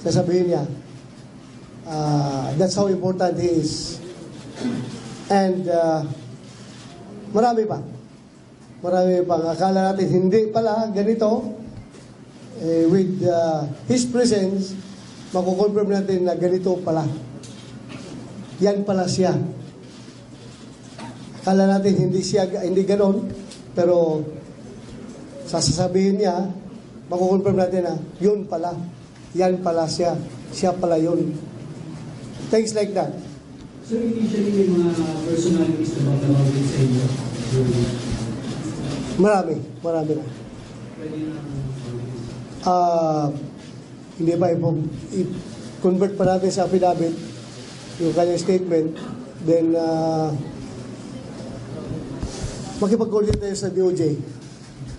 sasabihin niya. That's how important he is. And marami pa. Marami pang akala natin hindi pala ganito. With his presence, makukonfirm natin na ganito pala. Yan pala siya. Akala natin hindi ganon, pero sasabihin niya, makukonfirm natin na yun pala. Yan pala siya. Siya pala yun. Things like that. So initially, may mga personalities na magtawagin sa inyo? Marami na. Hindi ba i-convert pa natin sa affidavit yung kanyang statement, then makipag-coordinate tayo sa DOJ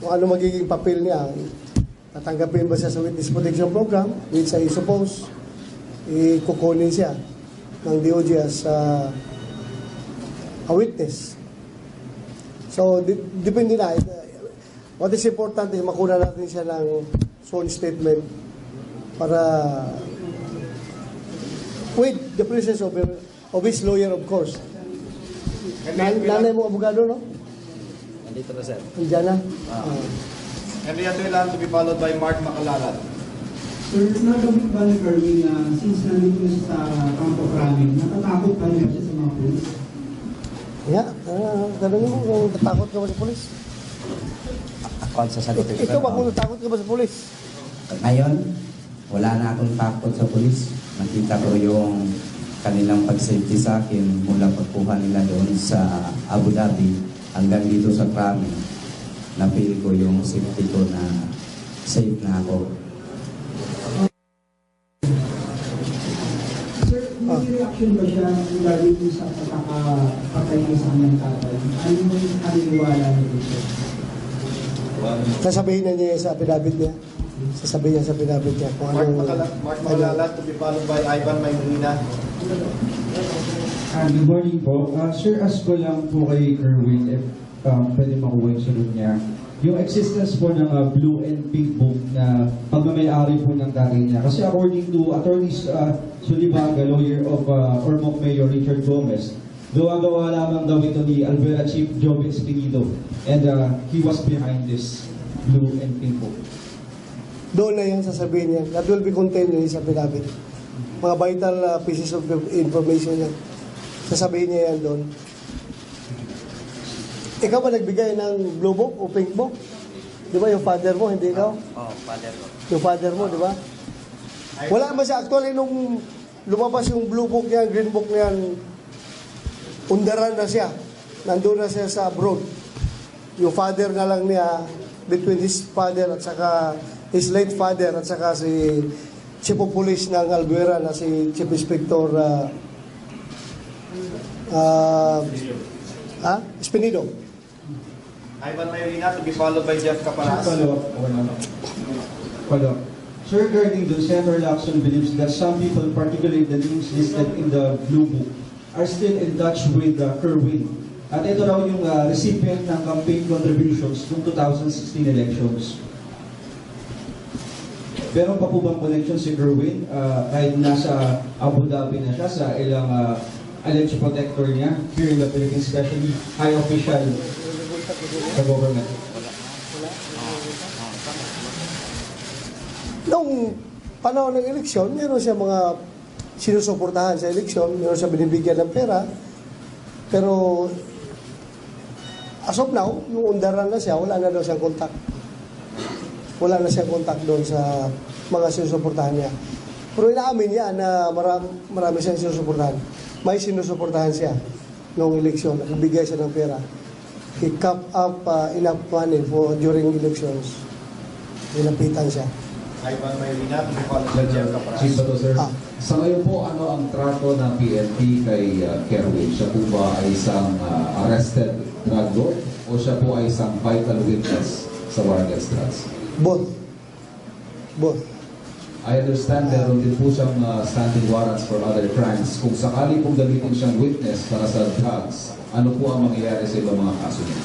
kung ano magiging papel niya. Tatanggapin ba siya sa Witness Protection Program, which I suppose kukunin siya ng DOJ as a witness. So, depende na. What is important is makuna natin siya ng sworn statement para with the presence of his lawyer, of course. Nanay mo abogado, no? Nandito na, sir. Nandiyan na? Henrietta Ilan to be followed by Mark Macalalan. Sir, nagabit ba ni Kerwin na since nandito sa Camp of Ramin, natatakot ba niya siya sa mga pulis? Yeah, tanongin mo kung natakot ka ba sa pulis? Ako ang sasagutin ko. Ikaw ba kung natakot ka ba sa pulis? Ngayon, wala na akong takot sa pulis. Nakita ko yung kanilang pag-safety sa akin mula pagkuha nila doon sa Abu Dhabi hanggang dito sa Krami. Na-feel ko yung safety ko na safe na ako. Sir, may reaction ba siya dito sa pagkakapatay niya sa kanyang tatay? Ano yung kaniniwala niya dito? Sasabihin na niya sa affidavit niya. Sasabihin niya sa affidavit niya kung Mark Macalalan to be followed by Ivan Maynina. Good morning po. Sir, ask ko lang po kay Kerwin if pwede makuha yung sunod niya. Yung existence po ng blue and pink book na pagmamayari po ng tatay niya. Kasi according to attorneys Sulibaga, lawyer of Ormoc Mayor Richard Gomez, gawa-gawa lamang daw ito ni Alvera Chief Joven Espinido. And he was behind this blue and pink book. doon na yan sasabihin niya. That will be contained in his affidavit. Mga vital pieces of information yan. Sasabihin niya yan doon. Ikaw ba nagbigay ng blue book o pink book? Di ba yung father mo, hindi ikaw? Father ko. Yung father mo, di ba? Wala ba siya? Actually, nung lumabas yung blue book niya, green book niya, undaran na siya. Nandun na siya sa abroad. Yung father na lang niya, between his father at saka his late father at saka si Chief of Police ng Albuera na si Chief Inspector Espinido. Ivan Mayrina to be followed by Jeff Caparas. Follow-up. Sir, regarding the Senator Lacson believes that some people, particularly the names listed in the Blue Book, are still in touch with Kerwin. At ito raw yung recipient ng campaign contributions noong 2016 elections. Meron pa po bang connection si Kerwin kahit nasa Abu Dhabi na siya sa ilang alleged protector niya here in the Philippines, especially high official sa government? Noong panahon ng eleksyon, meron siya mga sinusuportahan sa eleksyon, meron siya binibigyan ng pera, pero as of now, nung undaran na siya, wala na daw siyang contact. Wala na siyang contact doon sa mga sinusuportahan niya. Pero inaamin niya na marami siyang sinusuportahan. May sinusuportahan siya noong eleksyon, nagbigay siya ng pera. He kept up enough money for during elections. Nilapitan siya. Ivan Mayrina to be followed by Jeff Caparas. Chief Bato, sir. Sa ngayon po, ano ang trato ng PNP kay Kerwin? Siya po ba ay isang arrested drug lord o siya po ay isang vital witness sa war against drugs? Both. Both. I understand meron din po siyang standing warrants for other crimes. Kung sakali pong gamitin siyang witness para sa drugs, ano po ang mangyayari sa ibang mga kaso niya?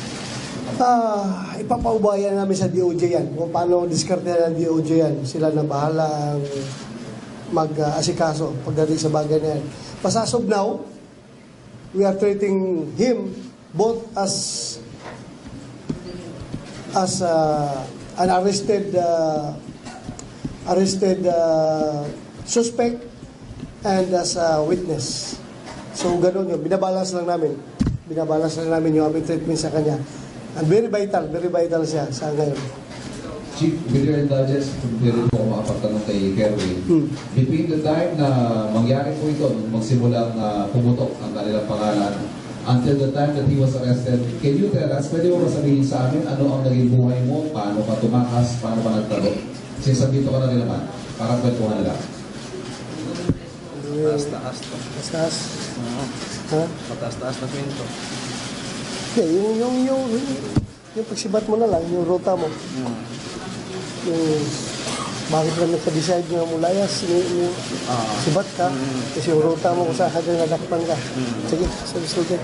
Ipapaubayan namin sa DOJ yan. Kung paano diskartehan ng DOJ yan. Sila na bahala ang mag-asikaso pagdating sa bagay na yan. But as of now, we are treating him both as an arrested suspect and as a witness. So ganun yun, binabalance lang namin yung aming treatment sa kanya. And very vital siya sa ngayon. Chief, with your indulgence, pwede po ako makapagtanong kay Kerwin. Between the time na mangyari po ito, nung magsimulang pumutok ang kanilang pangalan, until the time that he was arrested, can you tell us, pwede mo ba sabihin sa amin ano ang naging buhay mo, paano ka tumakas, paano ka nagtago? Since dito ka na rin naman, parang kwentuhan na lang. Taas-taas to. Taas. Ha? Mataas-taas na kwento. Okay, yung pagsibat mo na lang, yung ruta mo. Yung bakit ka nagka-decide nga mulayas, sibat ka, kasi yung ruta mo kung saan ka nadakpan ka. Sige, sabi.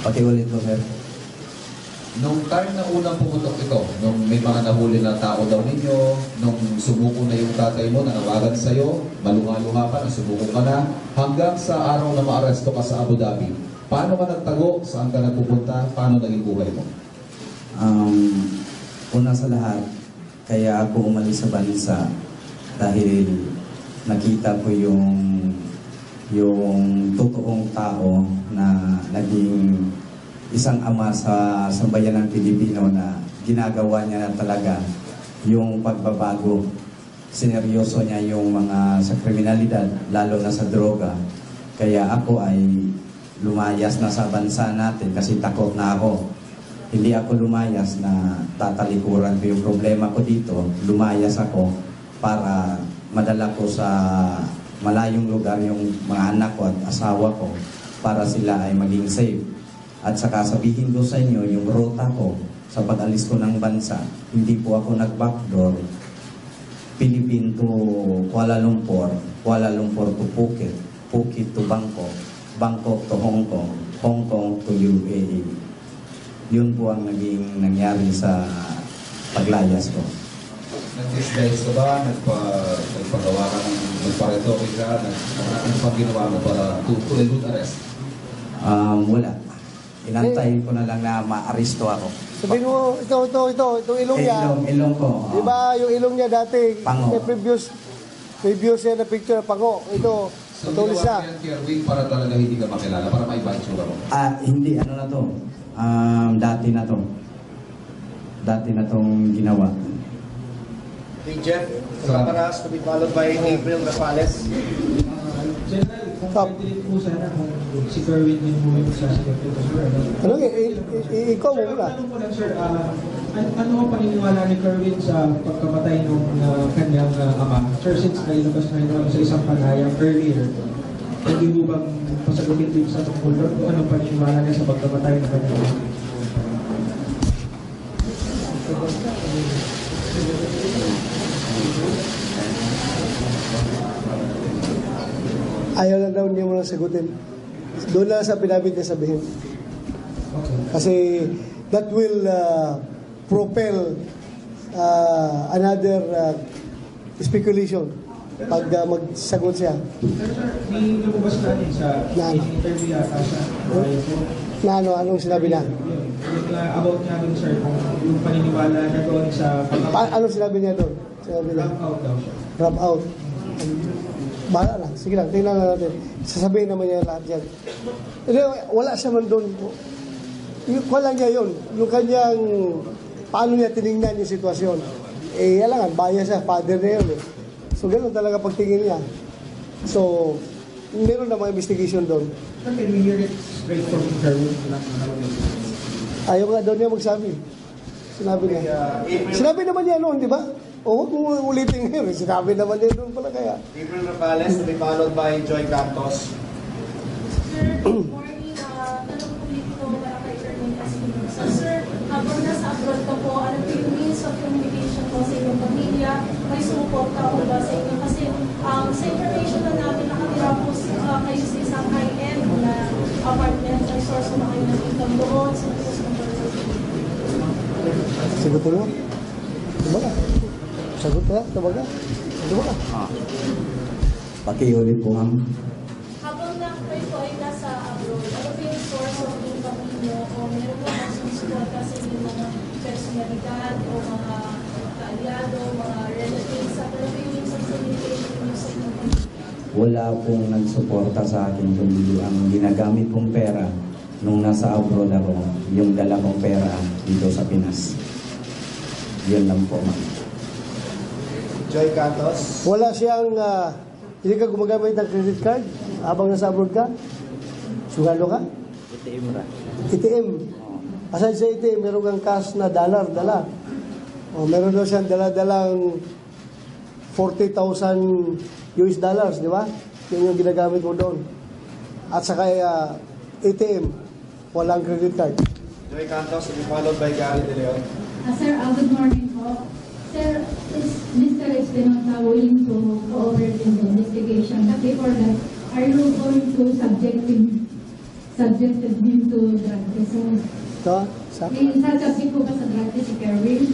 Pakiulit mo, sir. Nung time na unang pumutok ito, nung may mga nahuli na tao daw ninyo, nung sumuko na yung tatay mo, nanawagan sa'yo, malunga-lunga ka, sumuko ka na, hanggang sa araw na maaresto ka sa Abu Dhabi, paano ka nagtago? Saan ka nagpupunta? Paano naging buhay mo? Una sa lahat, kaya ako umalis sa bansa dahil nakita ko yung totoong tao na naging isang ama sa bayan ng Pilipino na ginagawa niya na talaga yung pagbabago. Sineryoso niya yung mga sa kriminalidad, lalo na sa droga. Kaya ako ay lumayas na sa bansa natin kasi takot na ako. Hindi ako lumayas na tatalikuran ko yung problema ko dito. Lumayas ako para madala ko sa malayong lugar yung mga anak ko at asawa ko para sila ay maging safe. At saka sabihin ko sa inyo, yung rota ko sa pag-alis ko ng bansa, hindi po ako nag-backdoor. Philippine to Kuala Lumpur, Kuala Lumpur to Phuket, Phuket to Bangkok, Bangkok to Hong Kong, Hong Kong to UAE. Yun po ang naging nangyari sa paglayas ko. Nag-disguise ka ba? Nagpagawa ka ng nagparetoke ka? Ano pang ginawa mo para to elude arrest? Wala. Inantayin ko na lang na ma-aristo ako. Sabihin mo, itong ilong niya. Ilong ko. Di ba yung ilong niya dati, Pango. may previous yan na picture na pango. Ito, So, patulis ginawa na. mo yan, Kerwin, para talaga hindi ka makilala, para maiba yung sugar mo. Hindi, ano na to. Dati na to. Dati na tong ginawa. The Jeff Raparas to be followed by April Rapales. General, kung pwede rin po sana kung si Kerwin din po yung sasagot ito, sir. Ano ikaw mo muna. Tanong ko lang, sir, ano ang paniniwala ni Kerwin sa pagkamatay ng kanyang ama? Sir, since nailabas na yun sa isang panayam earlier, pwede mo bang pasagutin din sa tungkol doon kung anong paniniwala niya sa pagkamatay ng kanyang ama? Ayaw lang daw niya mo lang sagutin. Doon lang sa pinabit niya sabihin. Okay. Kasi that will propel another speculation pag magsagot siya. Sir, may lumabas na din sa interview yata sa Na anong sinabi niya? about niya dun, sir, kung yung paniniwala niya doon sa Anong sinabi niya doon? Sinabi niya, ramp out daw siya. drop out. Bahala lang. Sige lang, tingnan na natin. Sasabihin naman niya lahat yan. Wala siya man doon. Wala niya yun. Yung kanyang, paano niya tinignan yung sitwasyon. Alangan, bias siya, father na yun. So, ganoon talaga pagtingin niya. So, meron na mga investigation doon. Can we hear it straight from Kerwin? Ayaw nga daw niya magsabi. Sinabi niya. Sinabi naman niya noon, di ba? O, huwag mo ulitin ngayon. Sinabi naman niya doon pala kaya. April Rapales to be followed by Joy Cantos. Sir, good morning. Tanong po dito para kay Kerwin Espinosa. So, sir, habang nasa abroad ka po, ano po yung means of communication po sa inyong pamilya? May support ka po ba sa inyo? Kasi sa information na namin, nakatira po kayo sa isang high-end na apartment. May source na kayo ng income doon. So, po sa Sige po naman. Diba ka? Sagot na, tabaga. Tabaga. Pakiulit po, ma'am. Habang na kayo po ay nasa abroad, ano po yung source of income ninyo o meron po mas susuporta sa inyong mga personalidad o mga kaalyado, mga relatives, at ano po yung communication ninyo sa inyong pamilya? Wala pong nagsuporta sa akin, kundi ang ginagamit kong pera nung nasa abroad ako, yung dala kong pera dito sa Pinas. Yun lang po, ma'am. Joy Cantos. Wala siyang, hindi ka gumagamit ng credit card habang nasa abroad ka? Sugalo ka? ATM. Aside sa ATM, meron kang cash na dollar, dala. O, meron daw siyang dala-dalang 40,000 US dollars, di ba? Yun yung ginagamit mo doon. At saka ATM, walang credit card. Joy Cantos, to be followed by Gary De Leon. Sir, good morning po. Sir, is Mr. Espinosa willing to cooperate in the investigation? But before that, are you going to subject him to drug test? Ito, sa? Sasabit po ba sa drug test si Kerwin?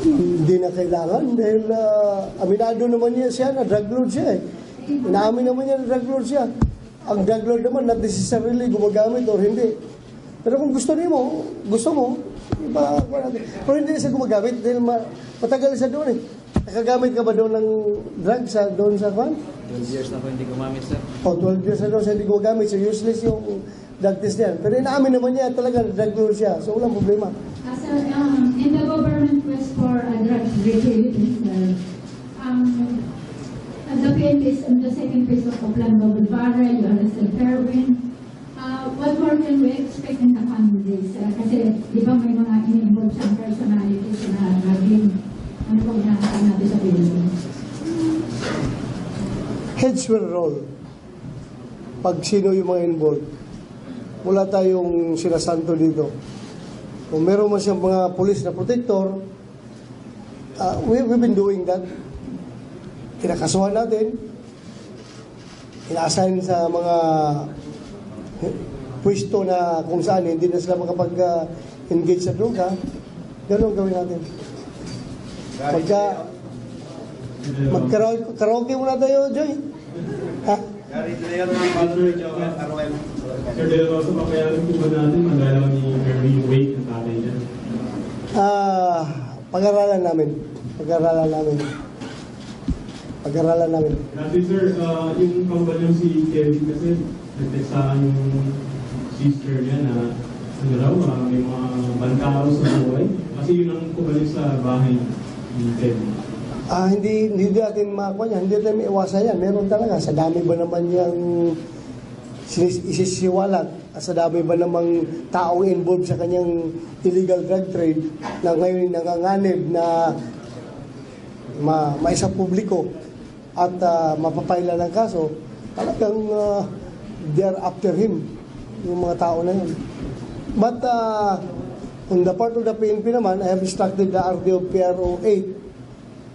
Hindi na kailangan dahil aminado naman niya siya na drug lord siya eh. Inaamin naman niya na drug lord siya. Ang drug lord naman not necessarily gumagamit or hindi. Pero kung gusto mo, iba ko natin. Pero hindi na siya gumagamit dahil matagal siya doon eh. Nakagamit ka ba doon ng drugs doon sa kwan? 12 years na po hindi gumamit, sir. 12 years na doon siya hindi gumagamit. So useless yung drug test niya. Pero inaamin naman niya talaga na drug lord siya. So walang problema. Sir, in the government quest for a drug rehabilitation, the PNP is on the second phase of Plan Global Barra, you arrested Kerwin. What more can we expect in the coming days? Kasi di ba may mga in-involve sa personalities na naging ano po inaasal natin sa Pilipinas? Heads will roll. Pag sino yung mga involved. Wala tayong sinasanto dito. Kung meron man siyang mga police na protector, we've been doing that. Kinakasuhan natin, ina-assign sa mga pwesto na kung saan hindi na sila makapag-engage sa droga, gano'n gawin natin. Mag-karaoke muna tayo, Joy. Ha? Gary De Leon, to be followed by Joel Arroel. Sir De La Rosa, papayaran po ba natin magalaw ni Kerwin yung weight ng tatay niya? Pag-aralan namin. Kasi sir, yung kambal yung si Kevin kasi nagteksahan yung sister niya na ano raw, may mga bantaro sa buhay. Kasi yun ang kumalik sa bahay ni Kevin. Hindi natin makakuha niya. Hindi natin maiwasan yan. Meron talaga. Sa dami ba naman yung isisiwalat at sa dami ba namang taong involved sa kanyang illegal drug trade na ngayon nanganganib na maisa publiko at mapapailan ng kaso, talagang they are after him, yung mga tao na yun. But on the part of the PNP naman, I have instructed the RD of PRO 8,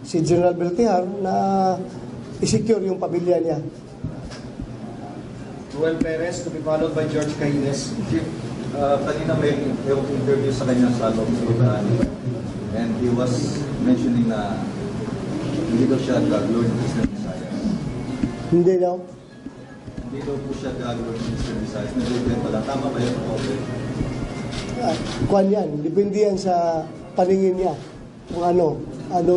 si General Beltihar, na i-secure yung pamilya niya. Ruel Perez, to be followed by George Caines. Kanina may interview sa kanya sa loob sa Bulacan. And he was mentioning na hindi daw siya drug lord ng Eastern Visayas. Hindi daw. Hindi daw po siya drug lord ng Eastern Visayas. Nag-regret pala. Tama ba yun? Kuan yan. Depende yan sa paningin niya. Kung ano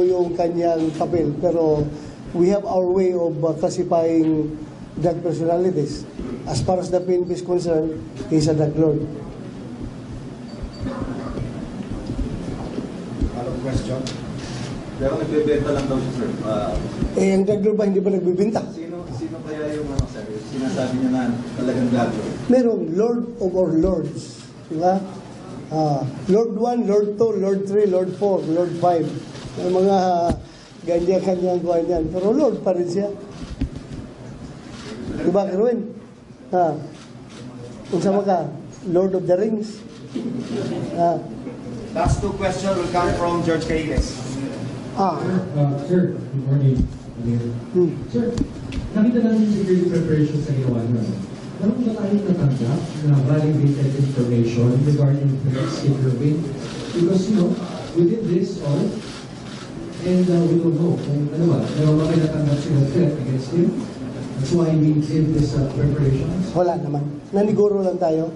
yung kanyang papel. Pero we have our way of classifying drug personalities. As far as the PNP is concerned, he's a drug lord. Follow question. Pero nagbebenta lang daw siya, sir. Ang drug lord ba hindi ba nagbibinta? Sino kaya yung sir? Sinasabi niya na talagang drug lord? Meron Lord of our Lords. Diba? Lord 1, Lord 2, Lord 3, Lord 4, Lord 5. Yung mga ganyan-kanyang kuhan yan. Pero Lord pa rin siya. Diba, Kerwin? Kung sama ka, Lord of the Rings. Last two questions will come from George Caines. Sir, good morning. Sir, nakita natin security preparation sa ginawa nyo. Meron ba tayong natanggap na validated information regarding threats in Kerwin? Because, we did this all And we don't know kung ano ba, meron ba kayo natanggap silang threat against him. That's why we did this preparations. Wala naman. Naniguro lang tayo.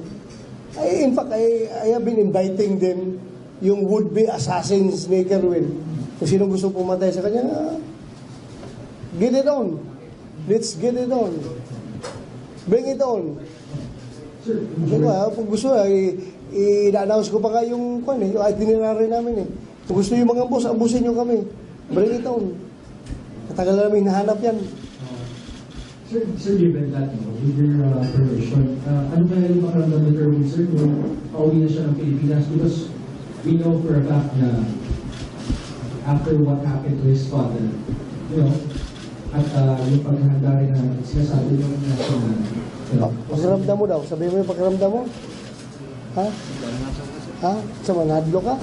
In fact, I have been inviting them, yung would-be assassins ni Kerwin. Kung sino gusto pumatay sa kanya, get it on. Let's get it on. Bring it on. Sir, Diba, kung gusto, i-announce ko pa nga yung itinerary namin eh. Kung gusto yung mga boss, abusin nyo kami. Bring it on. Katagal na namin hinahanap yan. Sir, given that, with your permission, ano kaya yung makaramdam ng Kerwin, sir, kung pauwi na siya ng Pilipinas? Because we know for a fact na after what happened to his father, at yung paghahanda rin na sinasabi yung natin na, Pakiramdam mo daw. Sabihin mo yung pakiramdam mo. Ha? Ha? Sama, nahadlo ka?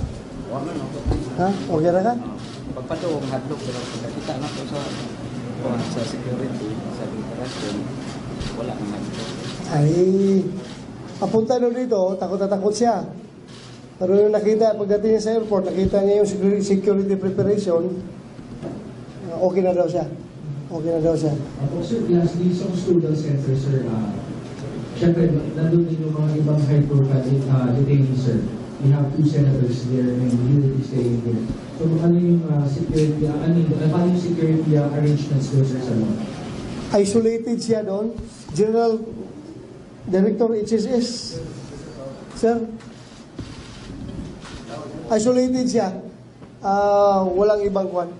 Ha? Okay na ka? Pagpatuong hadlok, pero pagkakita na po sa security, sa operasyon, wala naman. Ay, papunta doon dito, takot na takot siya. Pero yung nakita, pagdating niya sa airport, nakita niya yung security preparation, okay na daw siya. Okay na daw siya. Sir, lastly, sa custodial center, sir, syempre, nandun din yung mga ibang high-profile detainees, sir. We have 2 senators there and you will be staying there. So, ano yung security, paano yung security arrangements doon, sir, sa mga? Isolated siya doon. General Director HSS. Sir, isolated siya. Walang ibang kwan.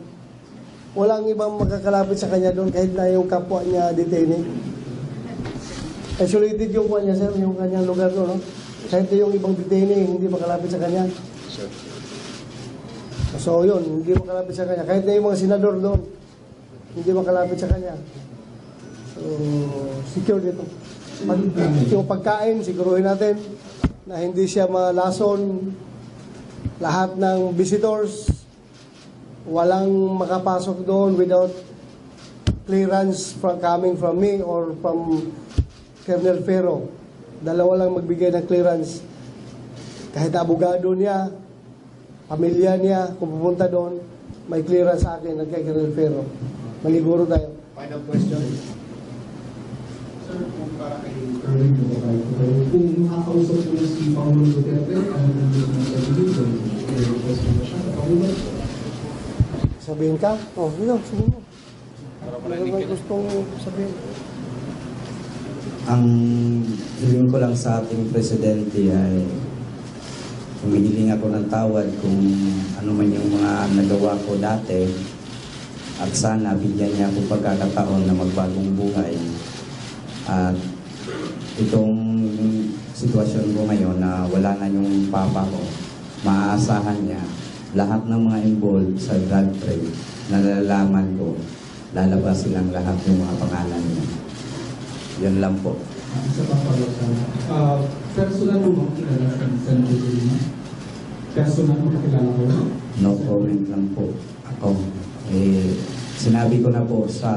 Walang ibang makakalapit sa kanya doon kahit na yung kapwa niya detainee. Isolated yung kwan niya, sir, yung kanyang lugar doon, no? Kahit na yung ibang detainee, hindi makalapit sa kanya. So, yun, hindi makalapit sa kanya. Kahit na yung mga senador doon, hindi makalapit sa kanya. So, secure dito. Yung pagkain, siguruhin natin na hindi siya malason. Lahat ng visitors, walang makapasok doon without clearance coming from me or from Colonel Ferro. Dalawa lang magbigay ng clearance. Kahit abogado niya, pamilya niya, kung pupunta doon, may clearance sa akin at kay Colonel Ferro. Maniguro tayo. Final question. Sir, kung para kay Kerwin, kung makakausap ko na si Pangulong Duterte, ano na yung sa video, i-request mo ba siya? Pangulong? Sabihin ka? Oh, yun, sabihin mo. Ano ba gustong sabihin? Ang hiling ko lang sa ating presidente ay humihiling ako ng tawad kung ano man yung mga nagawa ko dati at sana bigyan niya ako pagkakataon na magbagong buhay. At itong sitwasyon ko ngayon na wala na yung papa ko, maaasahan niya lahat ng mga involved sa drug trade, nalalaman ko, lalabas silang lahat yung mga pangalan niya. Yan lang po. Sa pagpapalala. Personal mo bang kilala sa Senator Lima? Personal mo kilala ko? No comment lang po. Ako, sinabi ko na po sa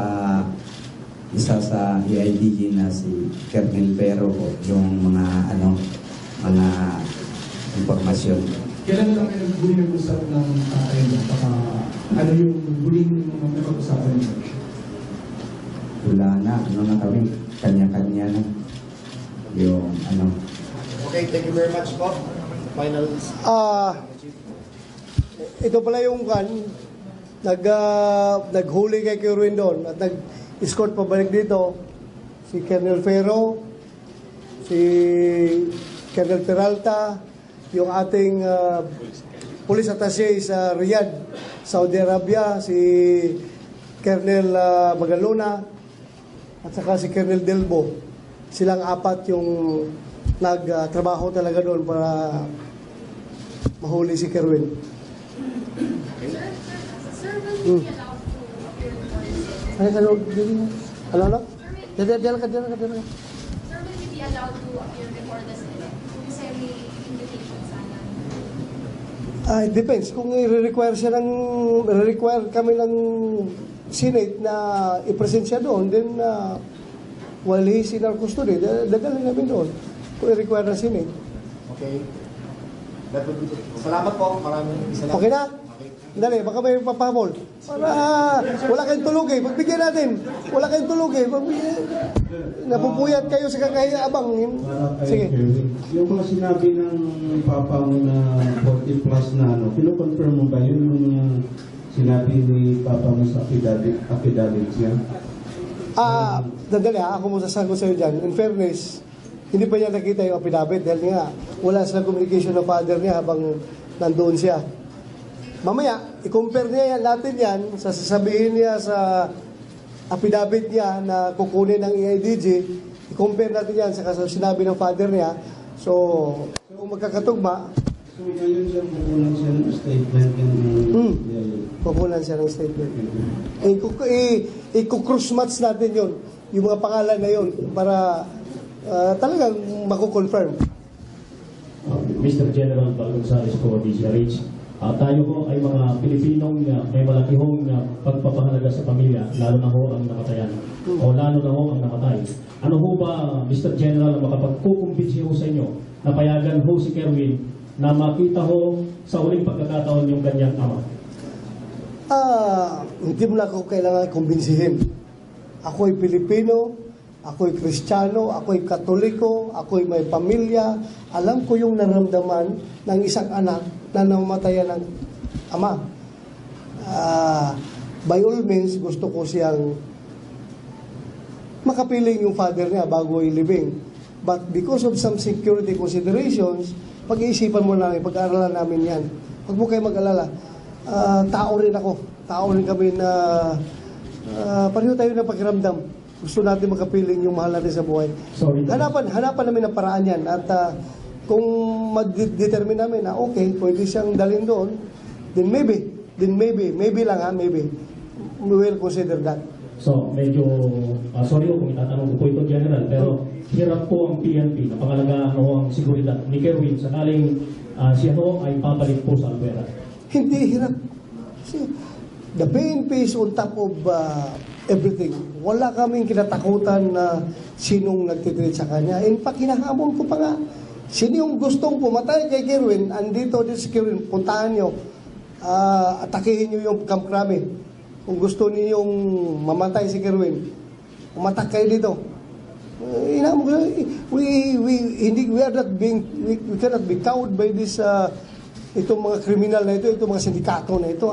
isa sa EIDG na si Colonel Ferro po, yung mga mga impormasyon. Kailan lang kayo huling nag-usap ng ano yung huling mga nag-usapan niyo? Wala na, na kami, kanya-kanya na. Yung Okay, thank you very much po. Final. Ito pala yung naghuli kay Kerwin doon at nag-escort pabalik dito si Colonel Ferro, si Colonel Peralta, yung ating police attaché sa Riyadh, Saudi Arabia, si Colonel Magalona, at saka si Colonel Delbo. Silang apat yung nagtrabaho talaga doon para mahuli si Kerwin. Sir, will you be allowed to appear before Ano? Diyan ka. Sir, will you be allowed to appear before the Senate? Kasi may invitation sana. It depends. Kung i-require kami ng Senate na i-present siya doon, then while he's in our custody, dadalhin namin doon. Kung i-require ng Senate. Okay. That would be it. Salamat po. Maraming salamat. Okay na? Dali, baka may papahabol. Para wala kayong tulog eh. Pagbigyan natin. Wala kayong tulog eh. Napupuyat kayo sa kakahiabang. Sige. Yung mga sinabi ng papa mo na 40 plus na ano, kino-confirm mo ba yun yung sinabi ni papa mo sa affidavit niya? Dandali ako mo sasagot sa'yo dyan. In fairness, hindi pa niya nakita yung affidavit dahil nga wala silang communication ng father niya habang nandoon siya. Mamaya, i-compare niya yan, natin yan, sa sasabihin niya sa affidavit niya na kukunin ng EIDG, i-compare natin yan sa sinabi ng father niya. So kung magkakatugma, So ngayon siya kukunan siya ng statement kukunan siya ng statement. I-cross-match natin yun, yung mga pangalan na yun, para talagang mako-confirm. Mr. General Balgonzales po, DCRH. Tayo po ay mga Pilipinong may malaki hong pagpapahalaga sa pamilya, lalo na ho ang namatayan, o lalo na ho ang namatay. Ano ho ba, Mr. General, makapagkukumbinsi ho sa inyo na payagan ho si Kerwin na makita ho sa uling pagkakataon yung kanyang ama? Hindi mo na ako kailangan kumbinsihin. Ako'y Pilipino, ako'y Kristiyano, ako'y Katoliko, ako'y may pamilya. Alam ko yung naramdaman ng isang anak na namatayan ng ama. By all means, gusto ko siyang makapiling yung father niya bago ilibing. But because of some security considerations, pag-iisipan mo namin, pag-aaralan namin yan. Huwag mo kayo mag-alala. Tao rin ako. Tao rin kami na pareho tayo na pakiramdam. Gusto natin makapiling yung mahal natin sa buhay. Hanapan namin ang paraan yan. At kung mag-determine namin na okay, pwede siyang dalhin doon, then maybe lang maybe, we will consider that. So, medyo, sorry kung itatanong ko po ito, General, pero hirap po ang PNP na pangalagaan ho ang seguridad ni Kerwin sakaling siya ho ay papalik po sa Albuera. Hindi hirap. The PNP is on top of everything. Wala kaming kinatakutan na sinong nagtitreat sa kanya. In fact, hinahamon ko pa nga. Sino yung gustong pumatay kay Kerwin, andito din si Kerwin, puntahan nyo, atakihin nyo yung Camp Crame. Kung gusto niyo yung mamatay si Kerwin, umatak kayo dito. We cannot be cowed by this, itong mga kriminal na ito, itong mga sindikato na ito,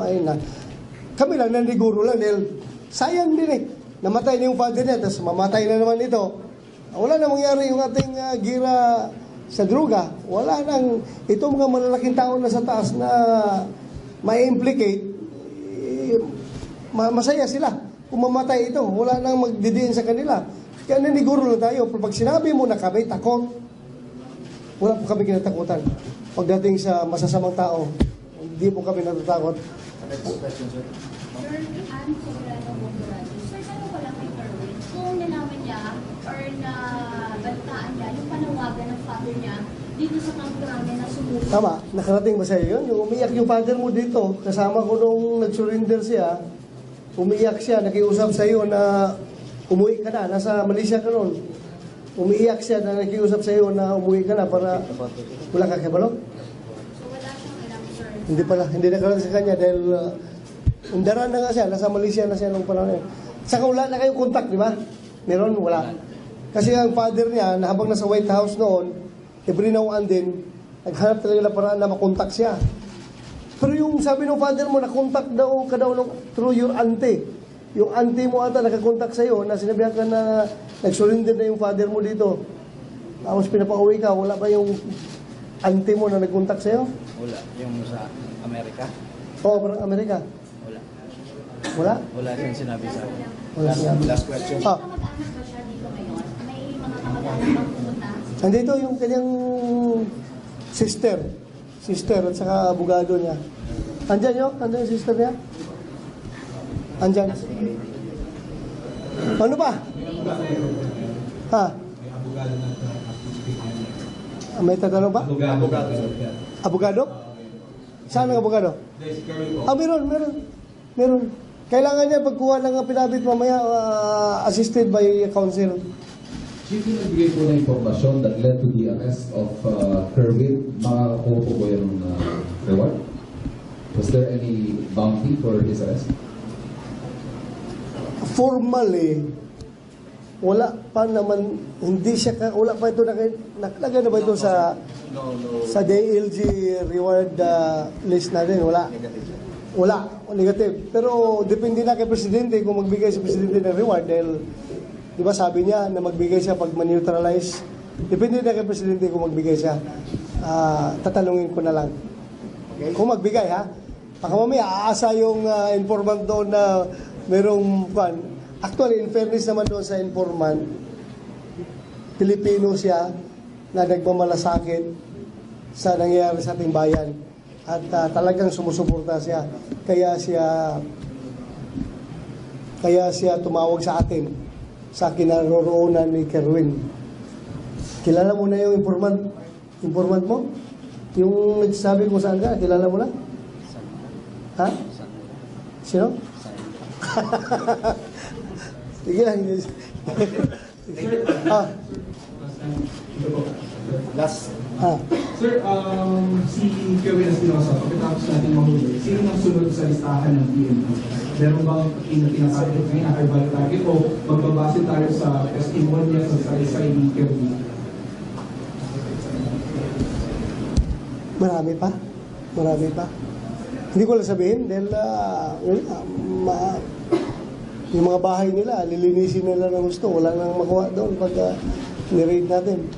kami lang nandiguro lang dahil sayang din eh. Namatay na yung father niya, tapos mamatay na naman ito. Wala na mangyari yung ating gira sa droga. Wala nang, itong mga malalaking tao na sa taas na ma-implicate, masaya sila. Kung mamatay ito, wala nang magdidiin sa kanila. Kaya naniguro lang tayo. Pag sinabi mo na kami takot, wala po kami kinatakutan. Pagdating sa masasamang tao, hindi po kami natatakot. Sir, Ann Sobrano Bogorado. Sir, tanong ko lang kay Kerwin, kung nalaman niya or nabantaan niya yung panawagan ng father niya dito sa Camp Crame na sumusunod. Tama, nakarating ba sa'yo yun? Yung umiyak yung father mo dito, kasama ko nung nag-surrender siya, umiyak siya, nakiusap sa'yo na umuwi ka na, nasa Malaysia ka noon. Umiiyak siya na nakiusap sa'yo na umuwi ka na para wala ka kabalo? So wala siyang alam, sir. Hindi pala, hindi nakarating sa kanya dahil undaran na nga siya, nasa Malaysia na siya nung panahon yun. Saka wala na kayong contact, di ba? Meron, wala. Kasi ang father niya, na habang nasa White House noon, every now and then, naghanap talaga na paraan na makontak siya. Pero yung sabi ng father mo, nakontak daw ka daw through your auntie. Yung auntie mo ata nakakontak sa'yo, na sinabihan ka na nag-surrender na yung father mo dito. Tapos pinapauwi ka, wala ba yung auntie mo na nagkontak sa'yo? Wala. Yung sa Amerika? Oo, parang Amerika. Wala. Wala? Wala siyang sinabi sa akin. Wala sinabi. Last question. May kamag-anak ba siya dito ngayon? May mga kamag-anak bang pumunta? Nandito yung kanyang sister at saka abogado niya. Andyan yun? Andyan yung sister niya? Andyan. Ano pa? Ha? May tatanong ba? Abogado? Saan ang abogado? Meron. Kailangan niya pagkuha ng pinabit mamaya assisted by counsel. Chief, yung nagbigay po na impormasyon that led to the arrest of Kerwin, makakakuha po ba yan ng reward? there any bounty for his arrest? Formally, wala pa naman, hindi siya, wala pa ito, nakalagay na ba ito sa DILG reward list natin? Wala. Wala, negative. Pero depende na kay Presidente kung magbigay si Presidente ng reward dahil, di ba sabi niya na magbigay siya pag man-neutralize. Depende na kay Presidente kung magbigay siya. Tatanungin ko na lang. Kung magbigay ha. Baka mamaya aasa yung informant doon na merong pan. Actually, in fairness naman doon sa informant, Pilipino siya na nagmamalasakit sa nangyayari sa ating bayan. At talagang sumusuporta siya. Kaya siya tumawag sa atin sa kinaroroonan ni Kerwin. Kilala mo na yung informant mo? Yung nagsasabi kung saan ka, kilala mo na? Ha? Sino? Sige lang. Last. Sir, si Kerwin Espinosa, pagkatapos natin mahuli, sino nang sunod sa listahan ng PNP? Meron bang tinatarget ngayon, archival target, o magbabase tayo sa testimonya sa salaysay ni Kerwin? Marami pa. Hindi ko lang sabihin dahil yung mga bahay nila, lilinisin nila ng gusto. Wala nang makuha doon pag ni-raid natin.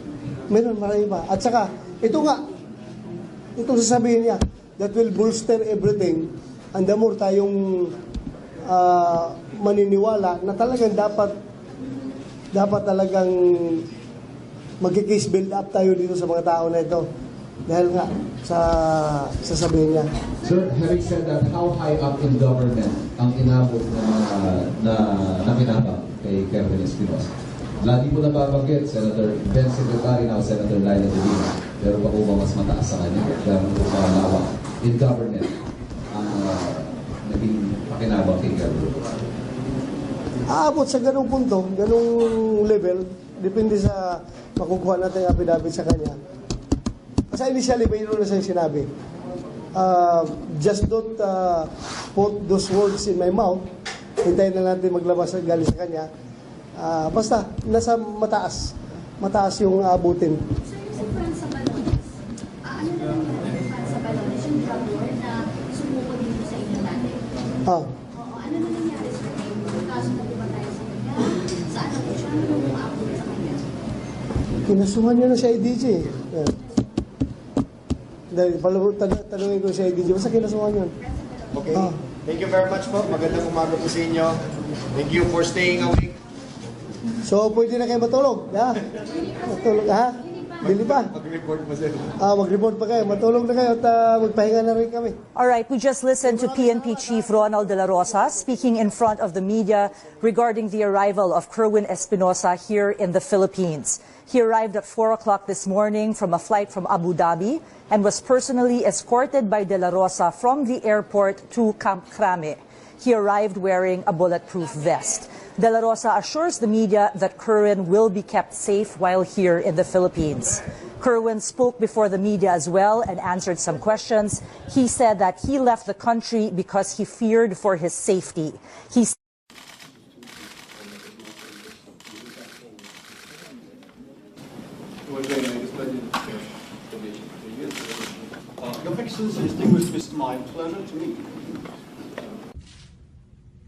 Meron, marami pa. At saka, itong sasabihin niya, that will bolster everything. And the more tayong maniniwala na talagang dapat talagang magkikis build up tayo dito sa mga tao na ito. Dahil nga, sa sasabihin niya. Sir, having said that, how high up in government ang inabot na kinabang kay Kerwin Espinosa? Lagi mo nababanggit, Senator Ben Secretary, now Senator Laila De Lima. Pero baka ba mas mataas sa kanya? Gano'n po malawak in government ang naging pakinabang kay Kerwin? Aabot sa ganung punto, ganung level, depende sa makukuha natin yung affidavit sa kanya. Kasi initially, mayroon na siyang sinabi. Just don't put those words in my mouth. Hintayin na natin maglabas galing sa kanya. Basta, nasa mataas. Mataas yung abutin. Sir, si Franz Sabalones, ano na lang yung Franz Sabalones, yung drug lord na sumuko dito sa inyo dati? Oo, ano na nangyari sa kanya? Kaso na diba tayo sa kanya? Saan na po siya? Ano na umabot sa kanya? Kinasuhan niya na si IDJ. Dahil tanungin ko si IDJ, basta kinasuhan yun. Okay. Thank you very much po. Magandang umaga po sa inyo. Thank you for staying awake. So, pwede na kayo matulog. Ha? Matulog, ha? Bili pa. Mag-report pa sir. Mag-report pa kayo. Matulog na kayo at magpahinga na rin kami. All right, we just listened to PNP Chief Ronald De La Rosa speaking in front of the media regarding the arrival of Kerwin Espinosa here in the Philippines. He arrived at 4 o'clock this morning from a flight from Abu Dhabi and was personally escorted by De La Rosa from the airport to Camp Crame. He arrived wearing a bulletproof vest. De La Rosa assures the media that Kerwin will be kept safe while here in the Philippines. Kerwin spoke before the media as well and answered some questions. He said that he left the country because he feared for his safety. Your Excellency, distinguished Mr. My pleasure to meet you.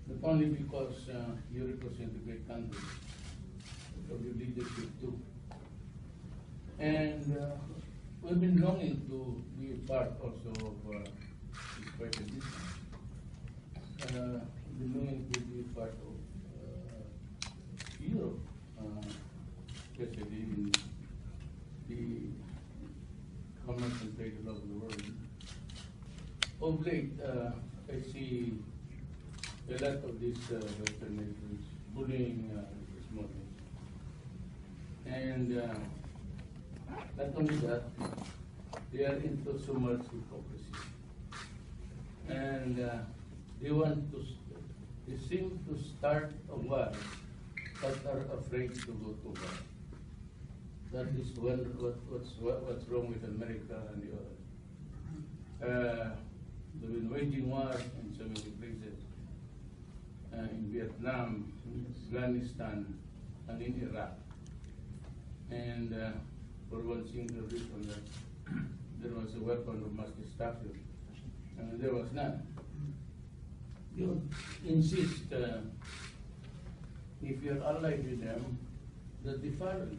Not only because you represent a great country, but your leadership too. And we've been longing to be a part also of this presidency. We've been longing to be a part of Europe, especially in the commerce and trade all over the world. Of late, I see a lot of these Western nations bullying this movement. And not only that, they are into so much hypocrisy. And they seem to start a war, but are afraid to go to war. That is what's wrong with America and the others. waging war in so many places, in Vietnam, Afghanistan, and in Iraq. And for one single reason that there was a weapon of mass destruction, and there was none. You insist, if you're allied with them, that they follow you.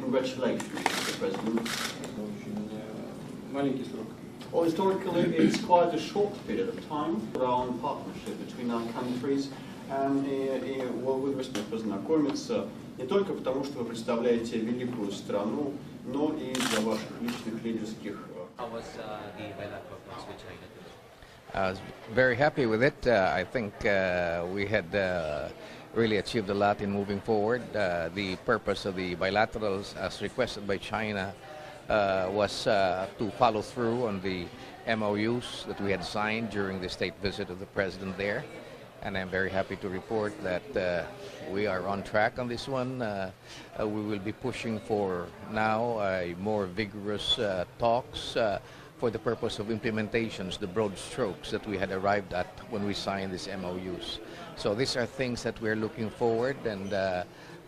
Congratulations, Mr. President. Well, historically, it's quite a short period of time around partnership between our countries. И вы должны познакомиться не только потому, что вы представляете великую страну, но и для ваших личных лидерских. How was the bilateral talks with China? I was very happy with it. I think we had really achieved a lot in moving forward. The purpose of the bilaterals, as requested by China, was to follow through on the MOUs that we had signed during the state visit of the president there. And I'm very happy to report that we are on track on this one. We will be pushing for now more vigorous talks for the purpose of implementations, the broad strokes that we had arrived at when we signed these MOUs. So these are things that we're looking forward, and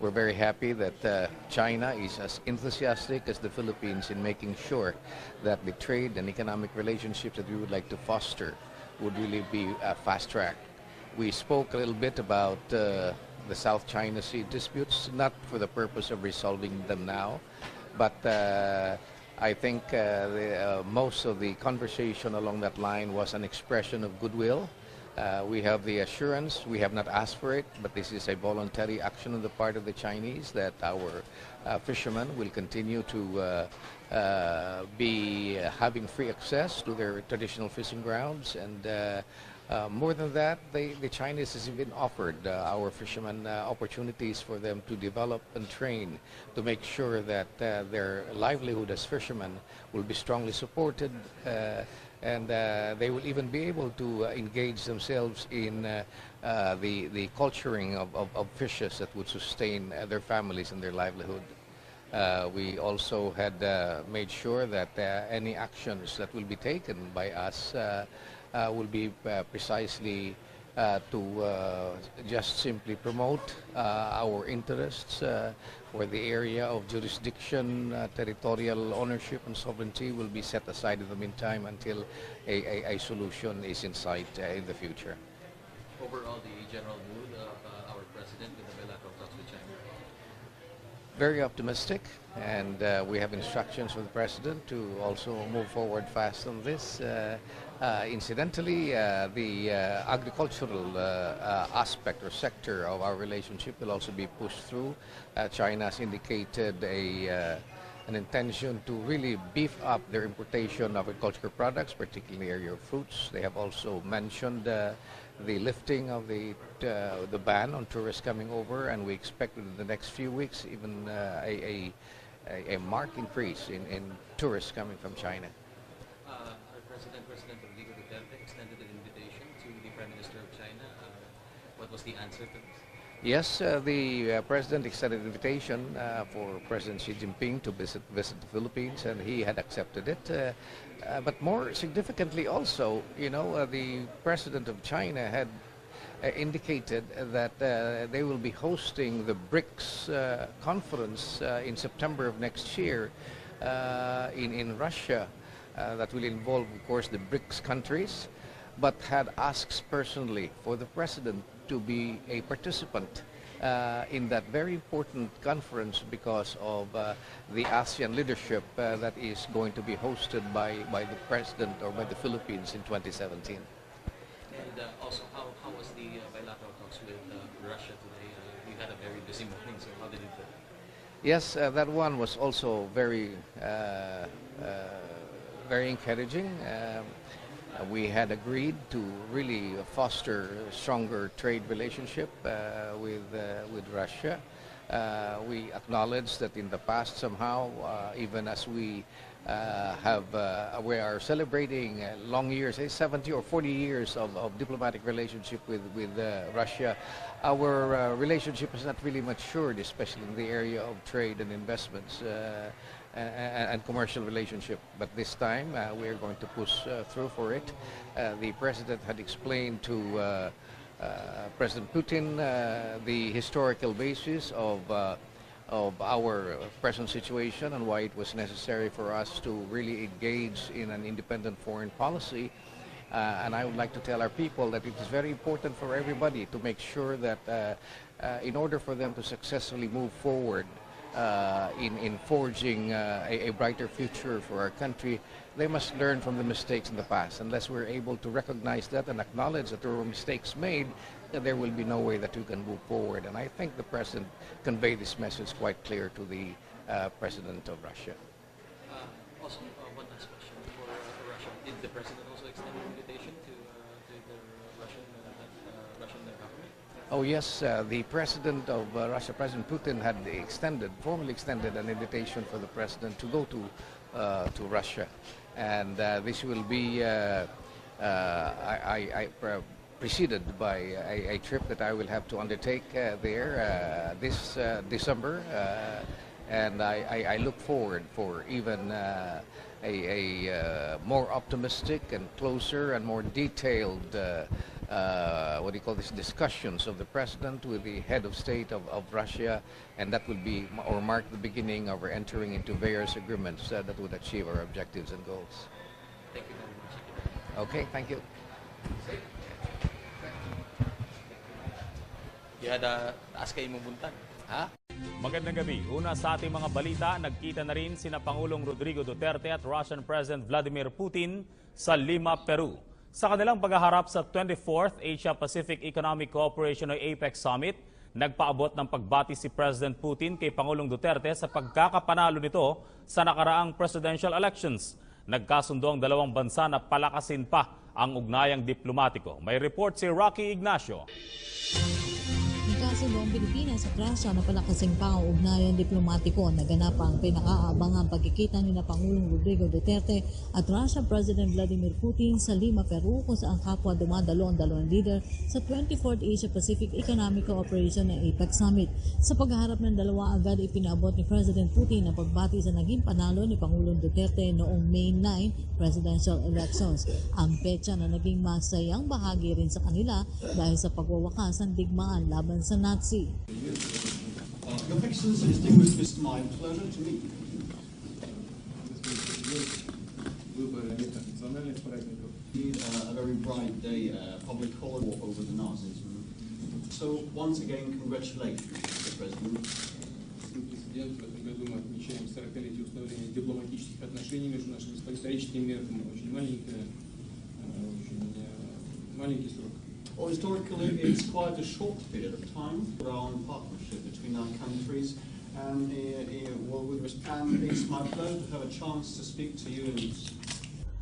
we're very happy that China is as enthusiastic as the Philippines in making sure that the trade and economic relationships that we would like to foster would really be fast-tracked. We spoke a little bit about the South China Sea disputes, not for the purpose of resolving them now, but I think most of the conversation along that line was an expression of goodwill. We have the assurance, we have not asked for it, but this is a voluntary action on the part of the Chinese that our fishermen will continue to be having free access to their traditional fishing grounds. And more than that, the Chinese has even offered our fishermen opportunities for them to develop and train to make sure that their livelihood as fishermen will be strongly supported, and they will even be able to engage themselves in the culturing of fishes that would sustain their families and their livelihood. We also had made sure that any actions that will be taken by us will be precisely to just simply promote our interests, where the area of jurisdiction, territorial ownership and sovereignty will be set aside in the meantime until a solution is in sight in the future. Overall, the general mood of our president with the bilateral talks with China? Very optimistic, and we have instructions from the president to also move forward fast on this. Incidentally, the agricultural aspect or sector of our relationship will also be pushed through. China has indicated an intention to really beef up their importation of agricultural products, particularly in the area of fruits. They have also mentioned the lifting of the ban on tourists coming over, and we expect within the next few weeks even a marked increase in tourists coming from China. President Rodrigo Duterte extended an invitation to the Prime Minister of China. What was the answer to this? Yes, the President extended an invitation for President Xi Jinping to visit the Philippines, and he had accepted it. But more significantly also, you know, the President of China had indicated that they will be hosting the BRICS conference in September of next year in Russia. That will involve, of course, the BRICS countries, but had asked personally for the President to be a participant in that very important conference because of the ASEAN leadership that is going to be hosted by the President or by the Philippines in 2017. And also, how was the bilateral talks with Russia today? You had a very busy morning, so how did it go? Yes, that one was also very encouraging. We had agreed to really foster a stronger trade relationship with Russia. We acknowledge that in the past somehow, even as we are celebrating long years, 70 or 40 years of diplomatic relationship with Russia, our relationship has not really matured, especially in the area of trade and investments. and commercial relationship. But this time, we are going to push through for it. The President had explained to President Putin the historical basis of our present situation and why it was necessary for us to really engage in an independent foreign policy. And I would like to tell our people that it is very important for everybody to make sure that in order for them to successfully move forward in forging a brighter future for our country, they must learn from the mistakes in the past. Unless we're able to recognize that and acknowledge that there were mistakes made, there will be no way that we can move forward. And I think the President conveyed this message quite clear to the President of Russia. Also, one last question for Russia. Did the President also extend an invitation to the Russian government? Oh yes, the President of Russia, President Putin, had formally extended an invitation for the President to go to Russia. And this will be preceded by a trip that I will have to undertake there this December, and I look forward for even a more optimistic and closer and more detailed discussions of the President with the head of state of Russia, and that will be or mark the beginning of our entering into various agreements that would achieve our objectives and goals. Thank you very much. Okay, thank you. You had ask kayo mabuntan. Ha? Magandang gabi. Una sa ating mga balita, nagkita na rin sina Pangulong Rodrigo Duterte at Russian President Vladimir Putin sa Lima, Peru. Sa kanilang paghaharap sa 24th Asia-Pacific Economic Cooperation o APEC Summit, nagpaabot ng pagbati si President Putin kay Pangulong Duterte sa pagkakapanalo nito sa nakaraang presidential elections. Nagkasundo ang dalawang bansa na palakasin pa ang ugnayang diplomatiko. May report si Rocky Ignacio. Nagkasundo ang Pilipinas at Russia na palakasin pa ang ugnayan diplomatiko. Naganap ang pinakaabangang pagkikita ni Pangulong Rodrigo Duterte at Russian President Vladimir Putin sa Lima, Peru, kung saan kapwa dumadalo ang dalawang leader sa 24th Asia-Pacific Economic Cooperation ng APEC Summit. Sa pagharap ng dalawa, agad ipinabot ni President Putin ang pagbati sa naging panalo ni Pangulong Duterte noong May 9 presidential elections. Ang petsa na naging masayang bahagi rin sa kanila dahil sa pagwawakas ng digmaan laban sa Nazi. Your Excellency, distinguished Mr. My pleasure to meet you. A very bright day, public holiday over the Nazis. So once again, congratulations, Mr. President. Президент, в этом году мы отмечаем 40-летие установления дипломатических отношений между нашими историческими мерками. Очень маленький срок. Well, historically, it's quite a short period of time around partnership between our countries. And it's my pleasure to have a chance to speak to you.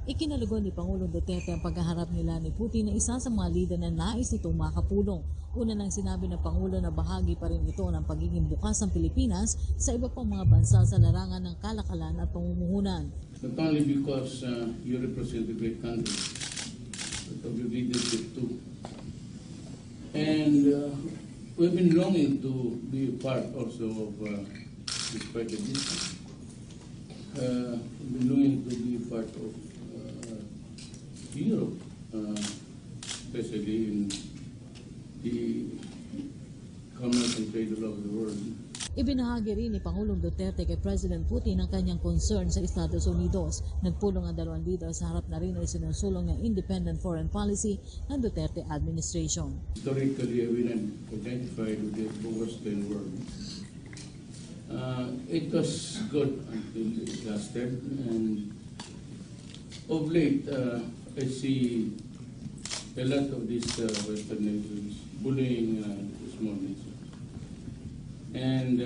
Ikinalugon ni Pangulong Duterte ang paghaharap nila ni Putin na isa sa mga lider na nais itong makapulong. Una nang sinabi ng Pangulo na bahagi pa rin ito ng pagiging bukas ng Pilipinas sa iba pang mga bansa sa larangan ng kalakalan at pamumuhunan. Not only because you represent a great country, but of your leadership too. And we've been longing to be a part also of this project. We've been longing to be a part of Europe, especially in the commerce and trade all over the world. Ibinahagi rin ni Pangulong Duterte kay President Putin ang kanyang concern sa Estados Unidos. Nagpulong ang dalawang leader sa harap na rin ay sinusulong ng independent foreign policy ng Duterte administration. Historically, we identified with the Western world. It was good until it lasted, and of late, I see a lot of these Western nations bullying the small nations. And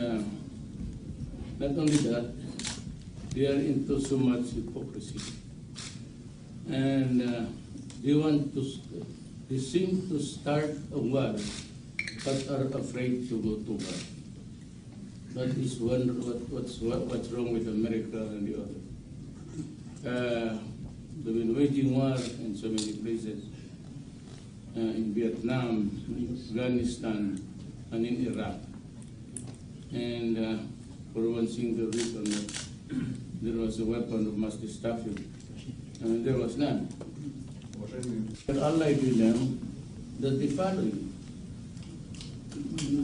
not only that, they are into so much hypocrisy. And they seem to start a war, but are afraid to go to war. That is what's wrong with America and the other. They've been waging war in so many places, in Vietnam, in Afghanistan, and in Iraq. And for one single reason, that there was a weapon of mass destruction. There was none. But allied with them, that the following,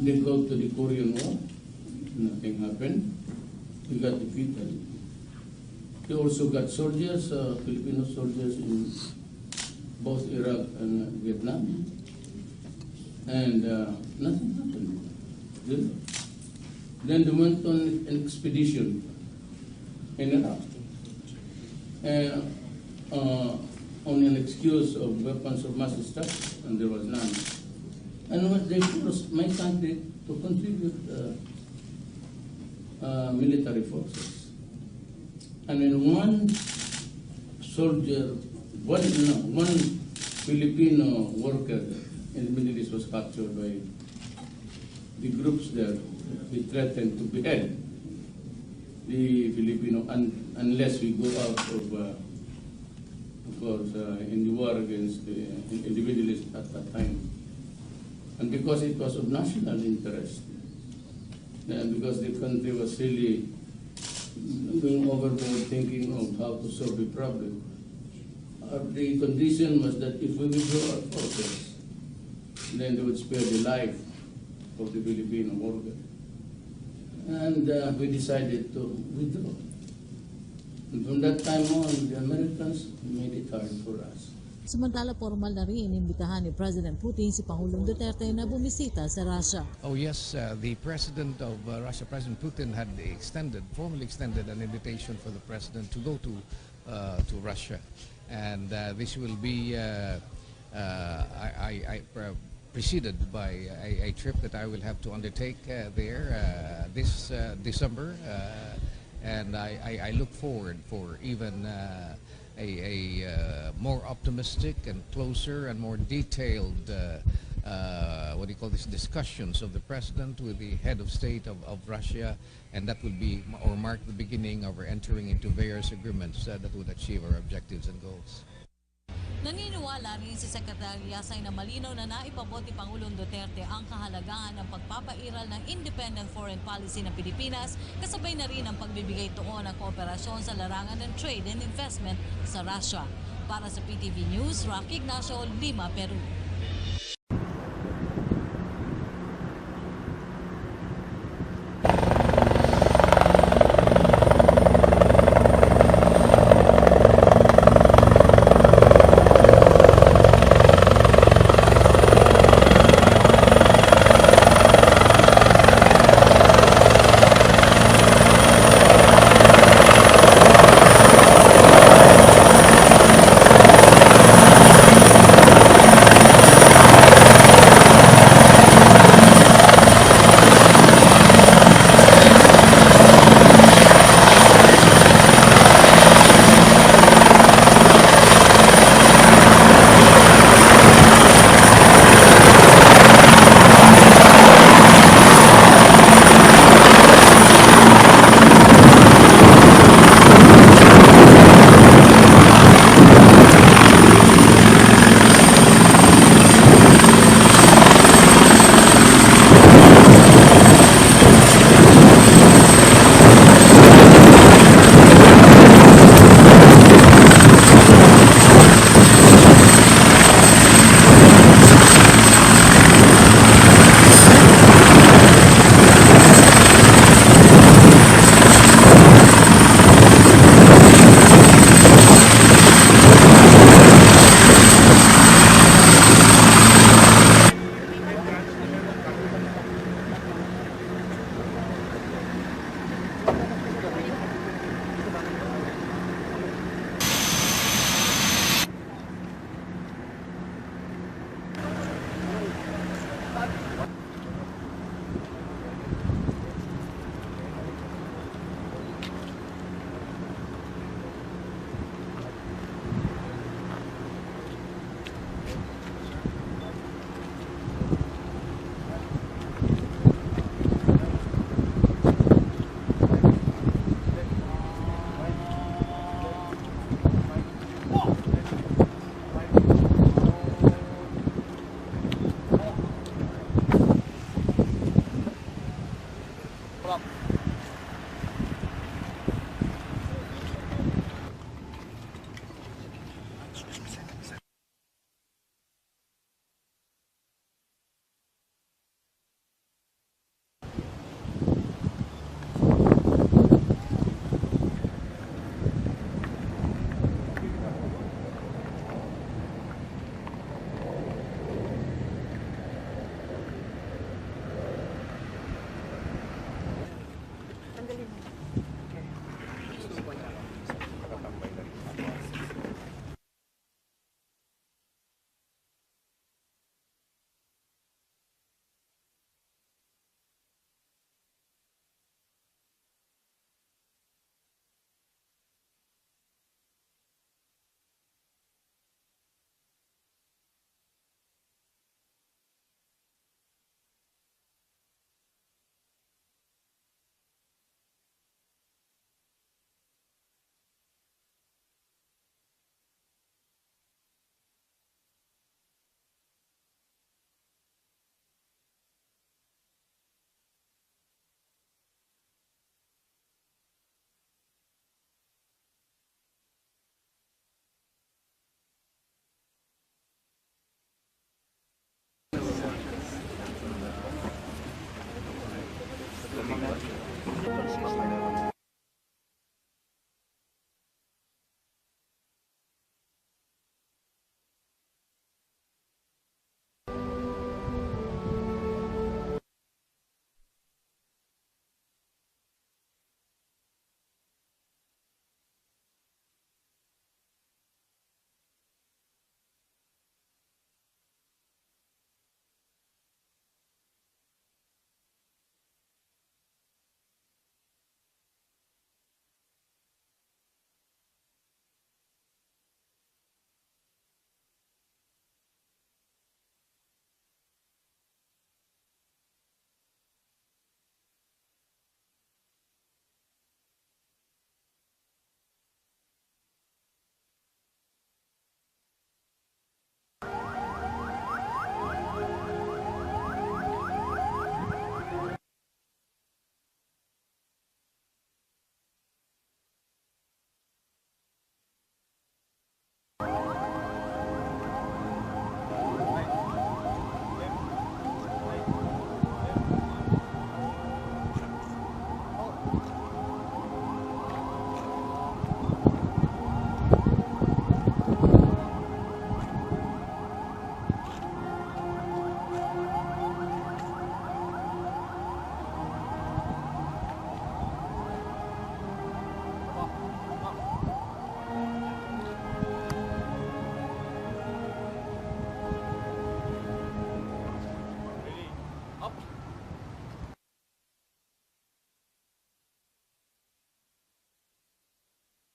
they go to the Korean War, nothing happened, we got defeated. They also got soldiers, Filipino soldiers in both Iraq and Vietnam, and nothing happened. Then they went on an expedition in Iraq, on an excuse of weapons of mass destruction, and there was none. And what they forced my country to contribute military forces. And when one soldier, one Filipino worker in the Middle East was captured by the groups there, they threatened to behead the Filipino unless we go out of course, in the war against in the Middle East at that time. And because it was of national interest, and because the country was really going overboard thinking of how to solve the problem, the condition was that if we withdraw our forces, then they would spare the life of the Filipino worker. And we decided to withdraw. And from that time on, the Americans made it hard for us. Samantala, formal na rin inimbitahan ni President Putin si Pangulong Duterte na bumisita sa Russia. Oh yes, the President of Russia, President Putin, had formally extended an invitation for the President to go to Russia. And this will be preceded by a trip that I will have to undertake there this December. And I look forward for even a more optimistic and closer and more detailed discussions of the President with the head of state of Russia, and that will be or mark the beginning of our entering into various agreements that would achieve our objectives and goals. Naniniwala rin si Secretary Yasay na malinaw na naipabot ni Pangulong Duterte ang kahalagahan ng pagpapairal ng independent foreign policy ng Pilipinas, kasabay na rin ang pagbibigay tuon ng kooperasyon sa larangan ng trade and investment sa Russia. Para sa PTV News, Rocky Ignacio, Lima, Peru.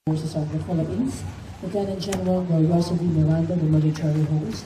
Forces of the Philippines, Lieutenant General Glorioso V. Miranda, the military host.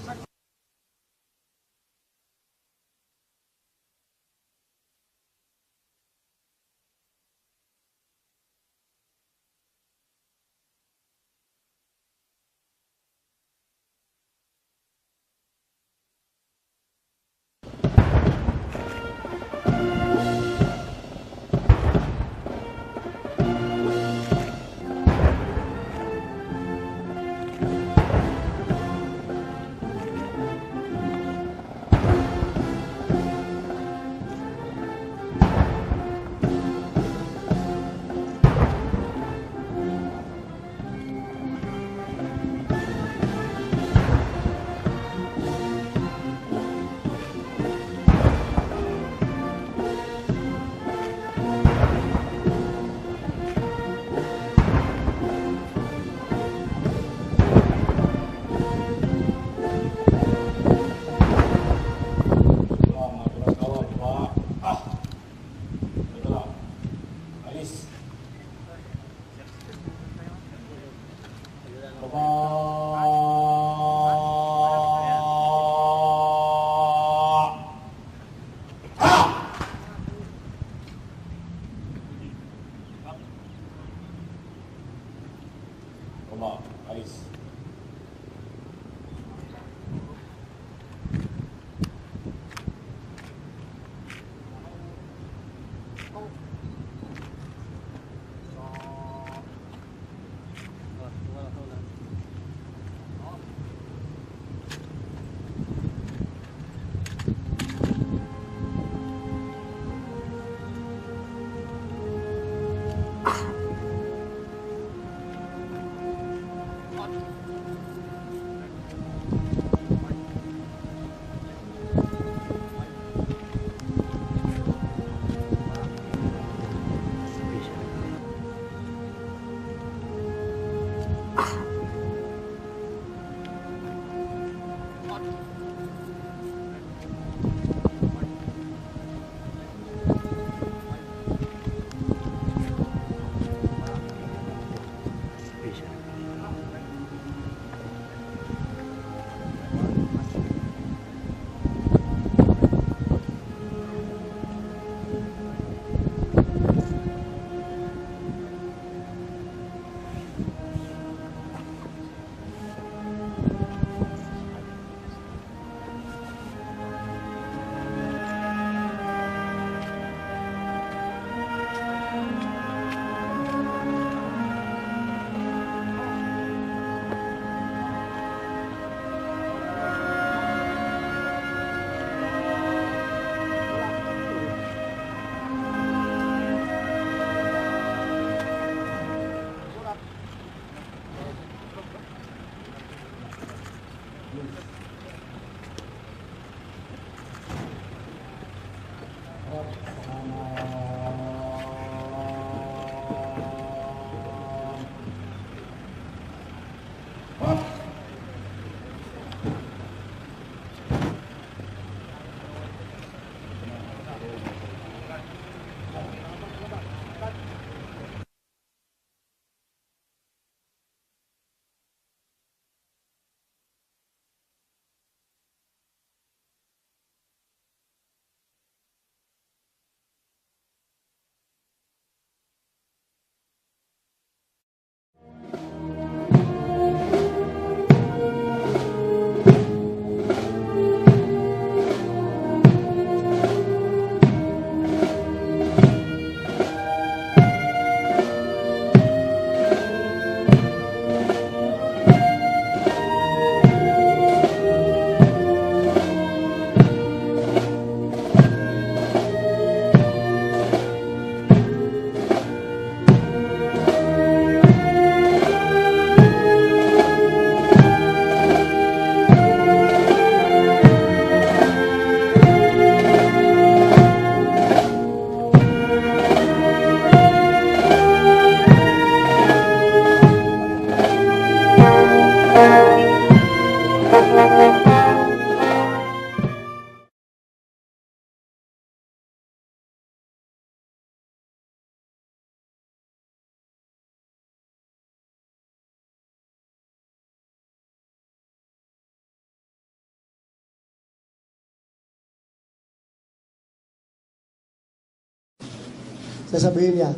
Sasabihin niya,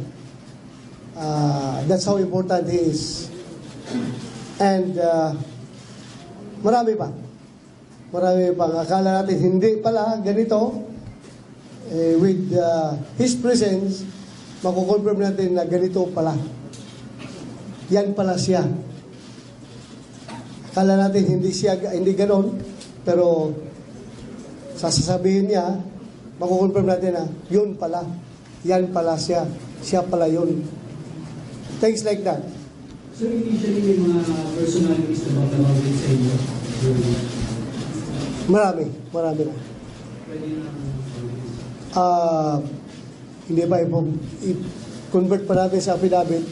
that's how important he is. And marami pa. Marami pa. Akala natin hindi pala ganito. With his presence, makukonfirm natin na ganito pala. Yan pala siya. Akala natin hindi ganon, pero sasabihin niya, makukonfirm natin na yun pala. Yan pala siya. Siya pala yun. Things like that. So initially, may mga personalities na matawagin sa inyo? Marami na. Hindi ba i-convert pa natin sa affidavit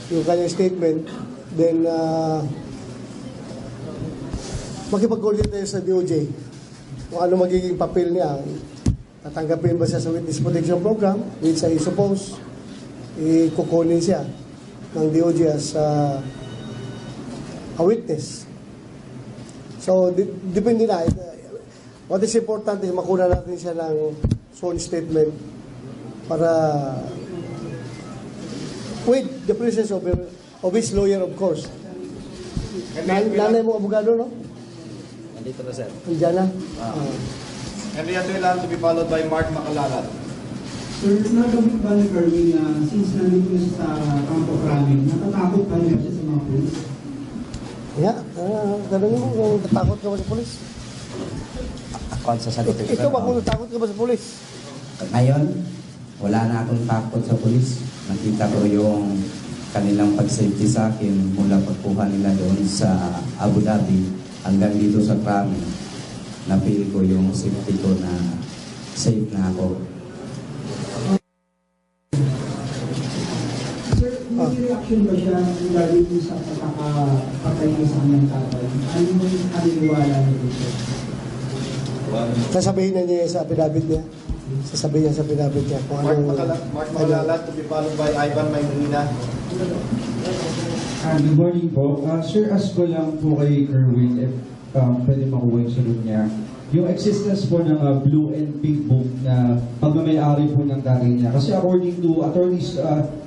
yung kanyang statement, then makipag-coordinate tayo sa DOJ kung ano magiging papel niya. Tatanggapin ba siya sa Witness Protection Program, which I suppose kukunin siya ng DOJ as a witness. So, depende na. What is important is makuna natin siya ng sworn statement para with the presence of his lawyer, of course. Nanay mo abogado, no? Nandito na, sir. Nandiyan na? Henrietta Ilan to be followed by Mark Macalalat. Sir, nagabit ba ni Kerwin na since nandito siya sa Campo Crame, natatakot pa niya siya sa mga pulis? Yeah, tanongin mo kung natakot ka ba sa pulis? Ako ang sasagutin. Ikaw ba kung natakot ka ba sa pulis? Ngayon, wala na akong takot sa pulis. Nakita ko yung kanilang pag-safety sa akin mula pagkuha nila doon sa Abu Dhabi hanggang dito sa Crame. Na-feel ko yung safety ko na safe na ako. Sir, may reaction ba siya regarding sa pagkakapatay niya sa kanyang tatay? Ano yung kaniniwala niya dito? Sasabihin na niya sa affidavit niya. Sasabihin niya sa affidavit niya kung anong... Mark Macalalat to be followed by Ivan Maynina. Good morning po. Sir, ask ko lang po kay Kerwin if pwede makuha yung sagot niya. Yung existence po ng blue and pink book na pagmamayari po ng tatay niya. Kasi according to Attorney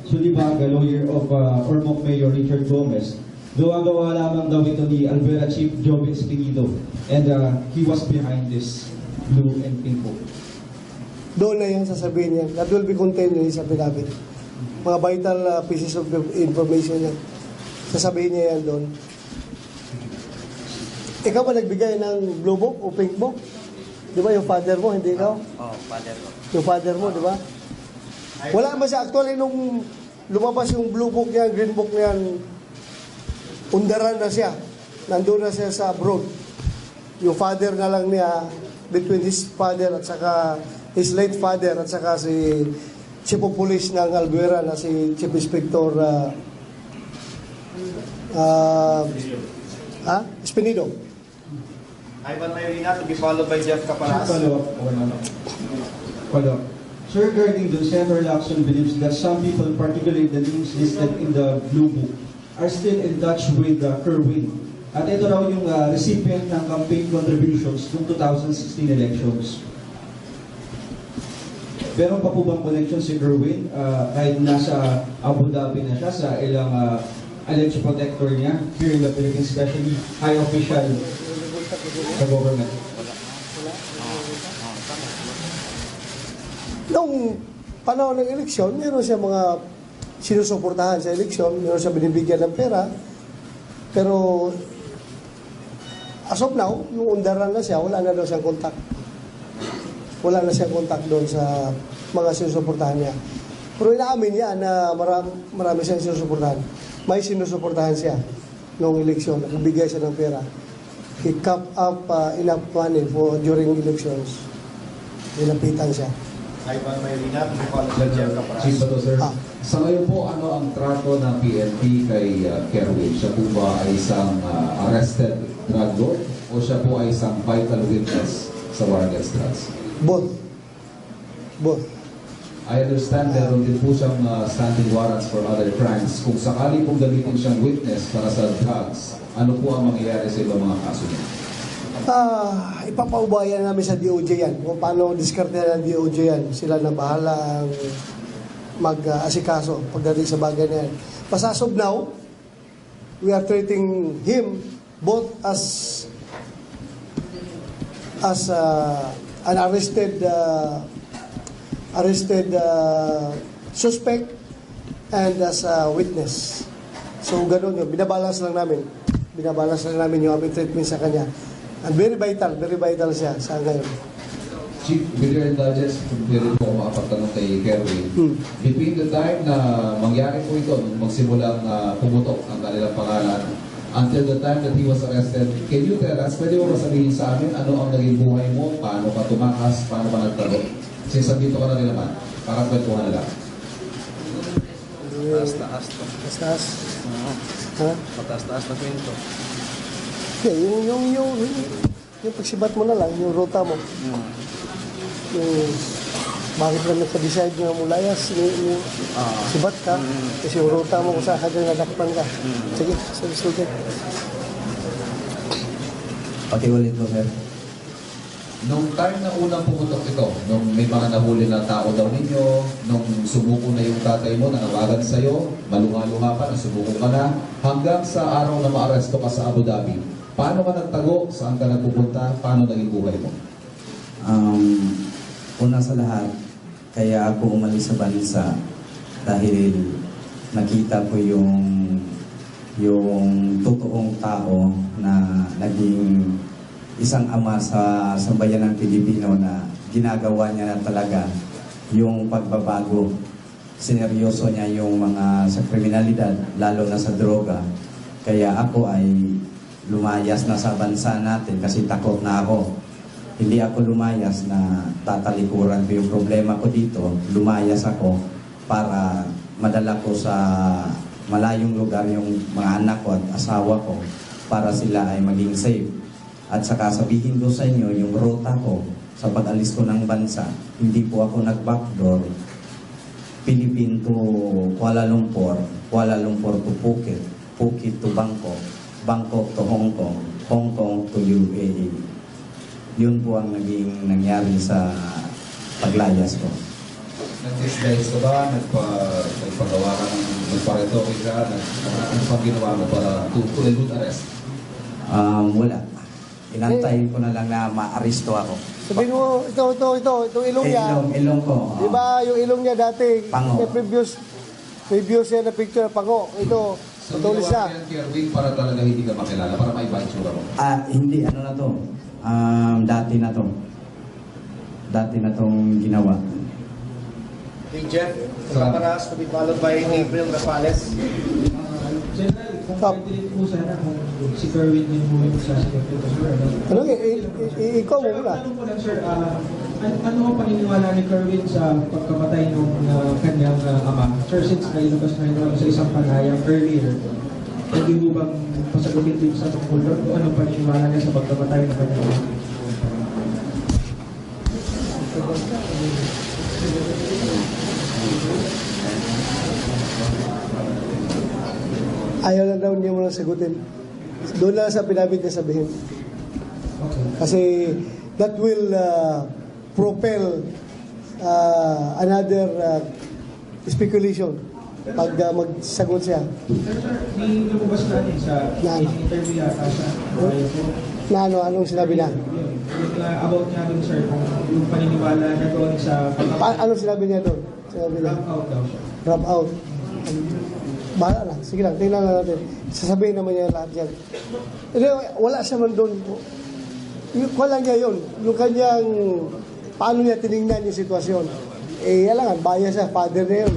Sulibaga, lawyer of Ormoc Mayor Richard Gomez, gawa-gawa lamang daw ito ni Alvera Chief Joven Espinido. And he was behind this blue and pink book. Doon na yan sasabihin niya. That will be contained in his affidavit. Mga vital pieces of information yan. Sasabihin niya yan doon. Ikaw ba nagbigay ng blue book o pink book? Di ba yung father mo, hindi ikaw? Father ko. Yung father mo, di ba? Wala naman siya. Actually, nung lumabas yung blue book niya, green book niya, undaran na siya. Nandun na siya sa abroad. yung father na lang niya, between his father at saka his late father at saka si Chief of Police ng Albuera na si Chief Inspector Espinido. Ivan Mayrina to be followed by Jeff Caparas. Follow-up. Sir, regarding the Senator Lacson believes that some people, particularly the names listed in the Blue Book, are still in touch with Kerwin. At ito raw yung recipient ng campaign contributions noong 2016 elections. Meron pa po bang connection si Kerwin kahit nasa Abu Dhabi na siya sa ilang alleged protector niya here in the Philippines, especially high official sa government? Noong panahon ng eleksyon, meron siya mga sinusuportahan sa eleksyon, meron siya binibigyan ng pera, pero as of now, yung undaran na siya, wala na daw siyang kontak. Wala na siyang kontak doon sa mga sinusuportahan niya. Pero inaamin niya na marami siyang sinusuportahan. May sinusuportahan siya noong eleksyon, nagbigay siya ng pera. He kept up enough money for during elections. Nilapitan siya. Ivan Mayrina to be followed by Jeff Caparas. Chief Bato, sir. Sa ngayon po, ano ang trato ng PNP kay Kerwin? Siya po ba ay isang arrested drug lord o siya po ay isang vital witness sa war against drugs? Both. I understand meron din po siyang standing warrants for other crimes. Kung sakali pong gamitin siyang witness para sa drugs, ano po ang mangyayari sa ibang mga kaso niya? Ipapaubayan namin sa DOJ yan. Kung paano diskarte ng DOJ yan. Sila na bahala mag-asikaso pagdating sa bagay na yan. But as of now, we are treating him both as an arrested suspect and as a witness. So ganun yun. Binabalance lang namin yung aming treatment sa kanya. And very vital siya sa ngayon. Chief, with your indulgence, pwede po ako makapagtanong kay Kerwin. Between the time na mangyari po ito, nung magsimulang pumutok ang kanilang pangalan, until the time that he was arrested, can you tell us, pwede mo masabihin sa amin, ano ang naging buhay mo, paano ka tumakas, paano ka nagtago? Since dito ka na rin naman, parang kwentuhan na lang. Taas-taas. Ha? Pataas-taas na kwento. Okay, yung pagsibat mo na lang, yung ruta mo. Yung bakit lang nagka-decide nga mo layas, sibat ka, kasi yung ruta mo kung saan ka nadakpan ka. Sige, sige. Pakiulit mo, sir. Nung time na unang pumutok ito, nung may mga nahuli na tao daw ninyo, nung sumuko na yung tatay mo, nanawagan sa'yo, malunga-lunga pa, nasubuko ka na, hanggang sa araw na maaresto ka sa Abu Dhabi, paano ka nagtago? Saan ka nagpupunta? Paano naging buhay mo? Una sa lahat, kaya ako umalis sa bansa dahil nakita ko yung totoong tao na naging isang ama sa bayan ng Pilipino na ginagawa niya na talaga yung pagbabago. Sineryoso niya yung mga sa kriminalidad, lalo na sa droga. Kaya ako ay lumayas na sa bansa natin kasi takot na ako. Hindi ako lumayas na tatalikuran ko yung problema ko dito. Lumayas ako para madala ko sa malayong lugar yung mga anak ko at asawa ko para sila ay maging safe. At saka sabihin ko sa inyo yung ruta ko sa pag-alis ko ng bansa. Hindi po ako nag-backdoor. Philippine to Kuala Lumpur, Kuala Lumpur to Phuket, Phuket to Bangkok, Bangkok to Hong Kong, Hong Kong to UAE. Yun po ang naging nangyari sa paglayas ko. Nag-disguise ka ba? Nagpagawa ka ng nagparetoke ka? Ano pang ginawa mo para to elude arrest? Wala. Inantayin ko na lang na ma-aristo ako. Sabihin mo, itong ilong niya. Ilong ko. Di ba yung ilong niya dati, Pango. may previous yan na picture na pango. Ito, So, patulis ginawa na. ko yan, Kerwin, para talaga hindi ka makilala, para maiba yung tsura mo. Hindi, ano na to. Dati na to. Dati na tong ginawa. Hey, Jeff Caparas to be followed by April Rafales. General, Kung pwede rin po sana kung si Kerwin din po yung sasagot ko, sir. Ano, ikaw mo muna. Tanong ko lang, sir, ano ang paniniwala ni Kerwin sa pagkamatay ng kanyang ama? Sir, since nailabas na yun sa isang panayam earlier, hindi mo bang pasagutin din sa tungkol doon kung anong paniniwala niya sa pagkamatay ng kanyang ama? Ayaw lang daw niya muna sagutin. Doon lang sa pinabit niya sabihin. Kasi that will propel another speculation pag magsagot siya. Sir, may lumabas na rin sa interview yata sa Na anong sinabi niya? About nga dun, sir, kung yung paniniwala niya doon sa Anong sinabi niya doon? drop out daw siya. Drop out. Bahala lang. Sige lang, tingnan na natin. Sasabihin naman niya lahat yan. Wala siya man doon. Wala niya yun. Yung kanyang, paano niya tinignan yung sitwasyon. Alangan, bias siya, father na yun.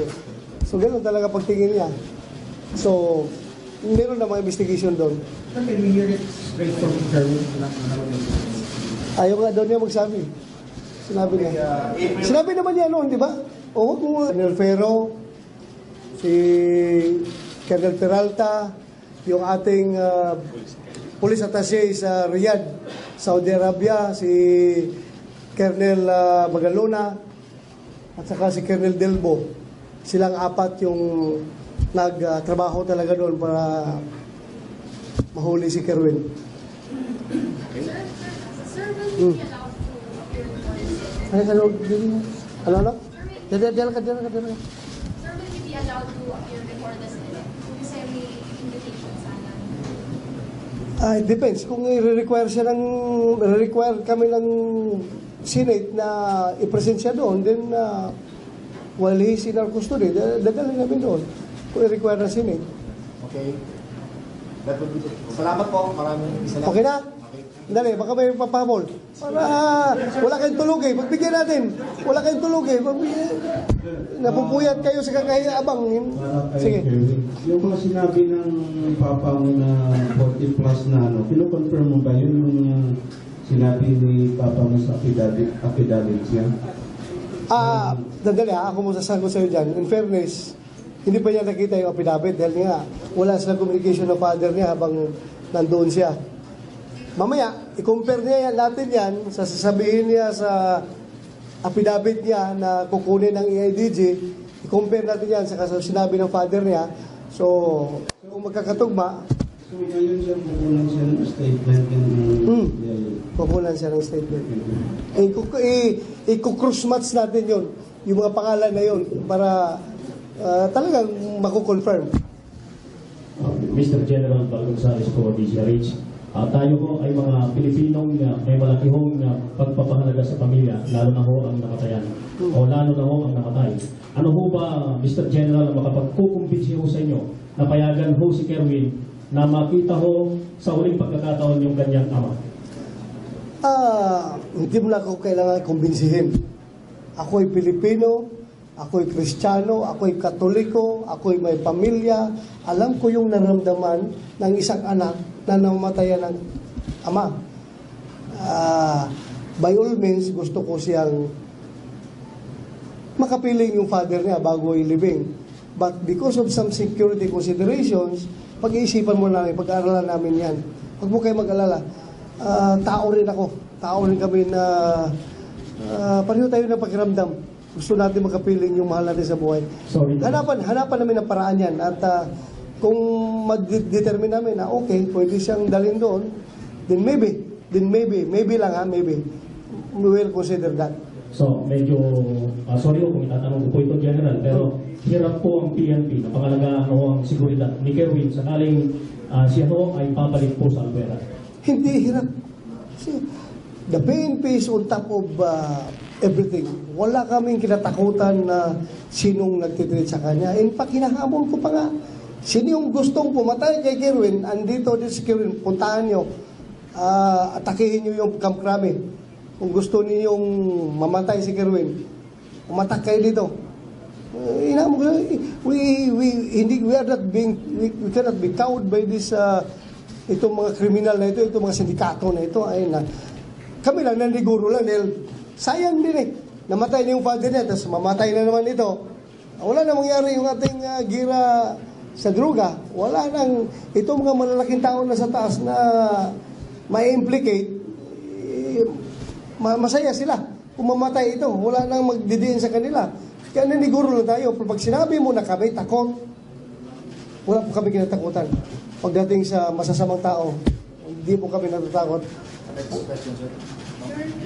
So, ganoon talaga pagtingin niya. So, meron na mga investigation doon. Can we hear it straight from Kerwin? Ayaw nga daw niya magsabi. Sinabi niya. Sinabi naman niya noon, di ba? O, Colonel Ferro, si Colonel Peralta, yung ating police attaché sa Riyadh, Saudi Arabia, si Colonel Magalona, at saka si Colonel Delbo. Silang apat yung nagtrabaho talaga doon para mahuli si Kerwin. Sir, will you be allowed to appear before this? Ano? Diyan ka. Sir, will you be allowed to appear before the Senate? Kung isa may invitation sana. It depends. Kung i-require kami ng Senate na i-present siya doon, then while he's in our custody, dadalhin namin doon. Kung i-require ng Senate. Okay. That would be it. Salamat po. Maraming salamat. Okay na? Dali, baka may papamol. Para wala kayong tulog eh. Pagbigyan natin. Wala kayong tulog eh. Napupuyat kayo sa kakahiabang. Sige. Yung mga sinabi ng papa mo na 40 plus na ano, kino-confirm mo ba yun yung sinabi ni papa mo sa affidavit siya? Dadali ako mo sasagot sa'yo dyan. In fairness, hindi pa niya nakita yung affidavit dahil nga wala silang communication ng father niya habang nandoon siya. Mamaya, i-compare niya yan, natin yan, sasabihin niya sa affidavit niya na kukunin ng EIDG, i-compare natin yan sa sinabi ng father niya. So, kung magkakatugma, so ngayon siya kukunan siya ng statement kukunan siya ng statement. I-cross-match natin yun, yung mga pangalan na yun, para talagang makukonfirm. Mr. General Balgonzales po, DCRH. Tayo po ay mga Pilipinong may malakihong pagpapahalaga sa pamilya, lalo na ho ang namatayan, o lalo na ho ang namatay. Ano ho ba, Mr. General, ang makapagkukumbinsi ho sa inyo na payagan ho si Kerwin na makita ho sa huling pagkakataon yung kanyang ama? Hindi mo na ako kailangan kumbinsihin. Ako'y Pilipino, ako'y Kristiyano, ako'y Katoliko, ako'y may pamilya. Alam ko yung naramdaman ng isang anak na namatayan ng ama. By all means, gusto ko siyang makapiling yung father niya bago ilibing. But because of some security considerations, pag-iisipan mo namin, pag-aaralan namin yan. Huwag mo kayo mag-alala. Tao rin ako. Tao rin kami na pareho tayo ng pakiramdam. Gusto natin makapiling yung mahal natin sa buhay. Hanapan namin ang paraan yan. At kung mag-determine namin na okay, pwede siyang dalhin doon, then maybe, maybe lang maybe, we will consider that. So, medyo, sorry kung itatanong ko po ito, General, pero hirap po ang PNP na pangalagaan ho ang seguridad ni Kerwin sakaling siya ho ay papalik po sa Alvera. Hindi hirap. See, the PNP is on top of everything. Wala kaming kinatakutan na sinong nagtitreat sa kanya. In fact, hinahamon ko pa nga. Sino yung gustong pumatay kay Kerwin? Andito din si Kerwin, puntahan nyo. Atakihin nyo yung Camp Crame. Kung gusto niyo yung mamatay si Kerwin, umatak kayo dito. We cannot be cowed by this itong mga kriminal na ito, itong mga sindikato na ito. Kami lang nandiguro lang dahil sayang din eh. Namatay na yung father niya, tapos mamatay na naman ito. Wala na mangyari yung ating gira sa droga. Wala nang, itong mga malalaking tao na sa taas na ma-implicate, masaya sila kung mamatay ito. Wala nang magdidiin sa kanila. Kaya naniguro lang tayo. Pero pag sinabi mo na kami takot, wala po kami kinatakutan. Pagdating sa masasamang tao, hindi po kami natatakot. Sir,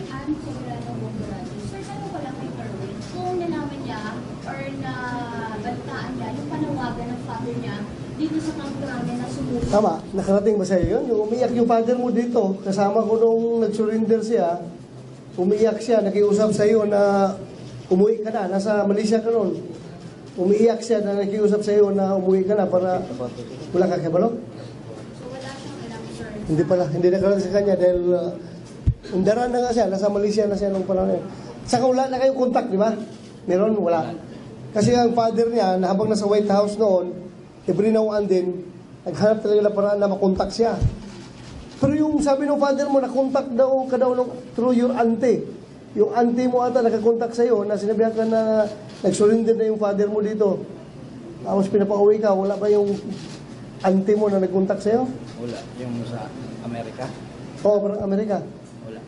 I'm Sobrano Bongorado. Sir, tanong ko lang kay Kerwin, kung nalaman niya or nabantaan niya yung panawagan ng father niya dito sa kampo namin na sumuko. Tama, nakarating ba sa'yo yun? Yung umiyak yung father mo dito, kasama ko nung nag-surrender siya, umiyak siya, nakiusap sa'yo na umuwi ka na, nasa Malaysia ka noon. Umiiyak siya na nakiusap sa'yo na umuwi ka na para wala ka kabalo? So wala siyang alam, sir. Hindi pala, hindi nakarating sa kanya dahil undaran na nga siya, nasa Malaysia na siya nung panahon. Saka wala na kayong contact, di ba? Meron? Wala. Kasi ang father niya, na habang nasa White House noon, every now and then, naghanap talaga na paraan na makontak siya. Pero yung sabi ng father mo, nakontak daw ka daw through your auntie. Yung auntie mo ata nakakontak sa'yo, na sinabihan ka na nag-surrender na yung father mo dito. Tapos pinapauwi ka, wala ba yung auntie mo na nagkontak sa'yo? Wala. Yung sa Amerika? Oo, parang Amerika. Wala.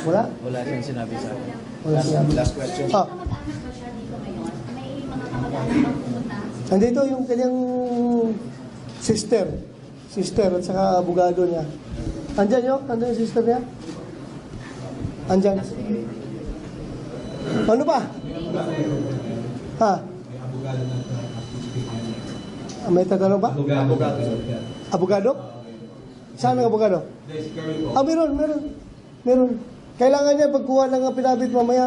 Wala? Wala siyang sinabi sa akin. Wala sinabi. Last question. Ah. Kamag-anak ba siya dito ngayon? May mga kamag-anak bang pumunta? Andito yung kanyang sister at saka abogado niya. Andyan yun? Andyan yung sister niya? Andyan. Ano ba? Ha? May tatanong ba? Abogado? Saan ang abogado? Meron. Kailangan niya pagkuha ng pinabit mamaya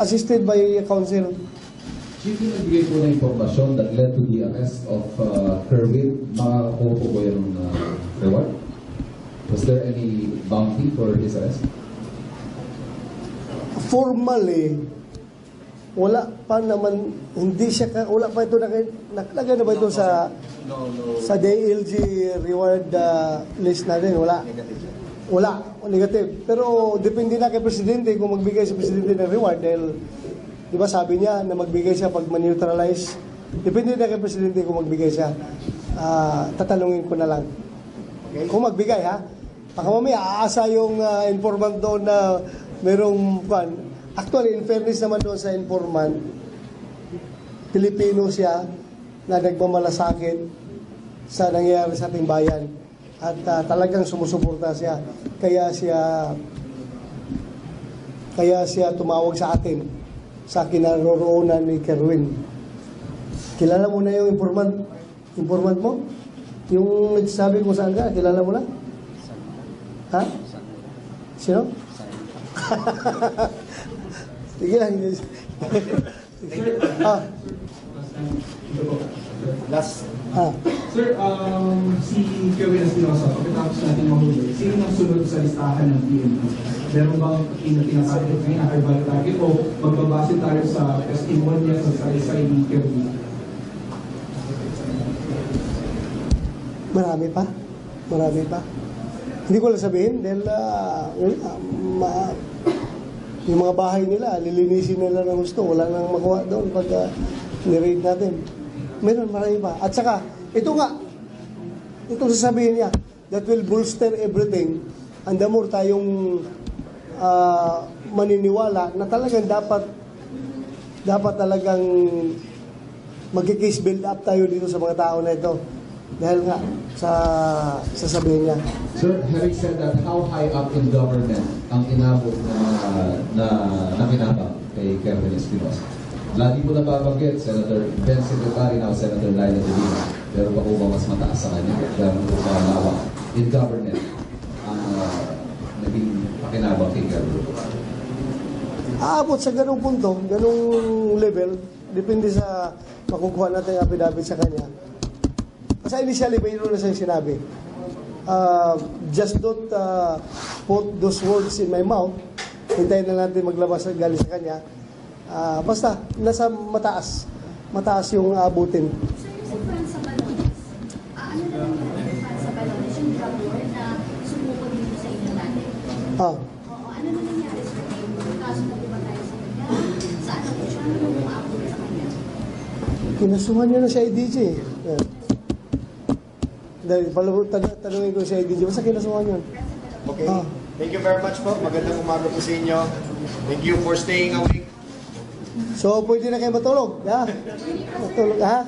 assisted by counsel. Chief, yung nagbigay po na impormasyon that led to the arrest of Kerwin, makakakuha po ba yung reward? Was there any bounty for his arrest? Formally, wala pa naman, wala pa ito, nakalagay na ba ito sa DILG reward list natin? Wala, negative. Pero depende na kay Presidente kung magbigay si Presidente ng reward dahil, di ba sabi niya na magbigay siya pag man-neutralize. Depende na kay Presidente kung magbigay siya. Tatanungin ko na lang. Kung magbigay ha, baka mamaya aasa yung informant doon na merong pan. Actually, in fairness naman doon sa informant, Pilipino siya na nagmamalasakit sa nangyayari sa ating bayan. At talagang sumusuporta siya. Kaya siya tumawag sa atin sa kinaroroonan ni Kerwin. Kilala mo na yung informant mo? Yung nagsabi kung saan ka, kilala mo na? Ha? Sino? Sige lang. Last. Sir, si Kerwin Espinosa, pagkatapos natin mahuli, sino ang sunod sa listahan ng PNP? Meron bang tinatarget ngayon, arbal target, o magbabase tayo sa testimonya sa salaysay ni Kerwin? Marami pa. Hindi ko lang sabihin dahil yung mga bahay nila, lilinisin nila ng gusto. Wala nang makuha doon pag ni-raid natin. Meron, marami pa. At saka, itong sasabihin niya, that will bolster everything. And the more tayong maniniwala na talagang dapat talagang mag-case build up tayo dito sa mga tao na ito. Dahil nga, sa sasabihin niya. Sir, having said that, how high up in government ang inabot na kinabang kay Kerwin Espinosa? Lagi po nababanggit, Senator Ben Secretary, now Senator Laila De Lima. Pero pa po ba mas mataas sa kanya? Gano'n po ba lawak in government ang naging pakinabang kay Kerwin? Aabot sa ganung punto, ganung level, depende sa makukuha natin ang affidavit sa kanya. Kasi initially, mayroon na siyang sinabi. Just don't put those words in my mouth. Hintayin na natin maglabas galing sa kanya. Basta, nasa mataas. Mataas yung abutin. Sir, yung si Franz sa Balones, ano na lang yung Franz sa Balones, yung drug lord na sumuko dito sa inyo dati? Ah. Oo, ano na nangyari sa kanya? Yung kaso na diba tayo sa kanya? Saan na po siya? Ano yung umaabot sa kanya? Kinasuhan niya na si IDJ. Yeah. Dahil, tanungin ko si IDJ, basta kinasuhan yun. Okay. Thank you very much po. Magandang umaga po sa inyo. Thank you for staying awake. So, pwede na kayo matulog. Ha? Matulog, ha?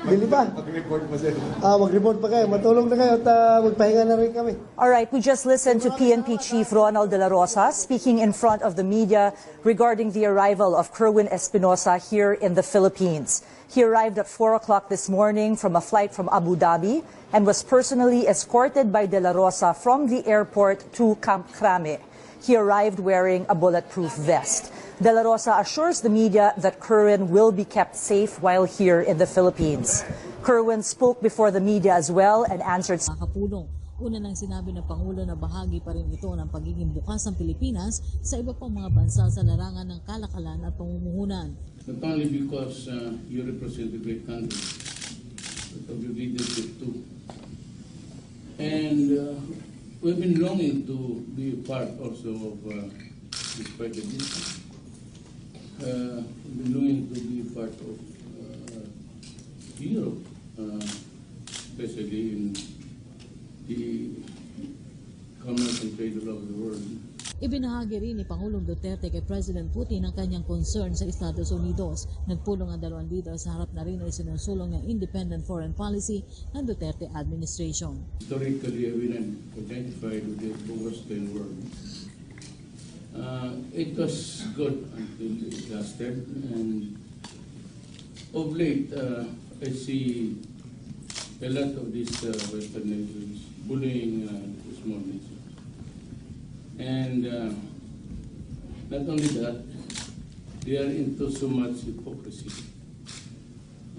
Dili pa? Mag-report mo sir. Mag-report pa kayo. Matulog na kayo at magpahinga na rin kami. All right, we just listened to PNP Chief Ronald De La Rosa speaking in front of the media regarding the arrival of Kerwin Espinosa here in the Philippines. He arrived at 4 o'clock this morning from a flight from Abu Dhabi and was personally escorted by De La Rosa from the airport to Camp Crame. He arrived wearing a bulletproof vest. De La Rosa assures the media that Kerwin will be kept safe while here in the Philippines. Kerwin spoke before the media as well and answered. Kapulong. Una nang sinabi ng Pangulo na bahagi pa rin ito ng pagiging bukas ng Pilipinas sa iba pang mga bansa sa larangan ng kalakalan at pamumuhunan. Not only because you represent a great country, but of your leadership too. And we've been longing to be a part also of this project. We've been longing to be a part of Europe, especially in the commerce and trade all over the world. Ibinahagi rin ni Pangulong Duterte kay President Putin ang kanyang concern sa Estados Unidos. Nagpulong ang dalawang leader sa harap na rin ay sinusulong ng independent foreign policy ng Duterte administration. Historically, we have identified with the Western world. It was good until it lasted, and of late, I see a lot of these Western nations bullying the small nations. And not only that, they are into so much hypocrisy.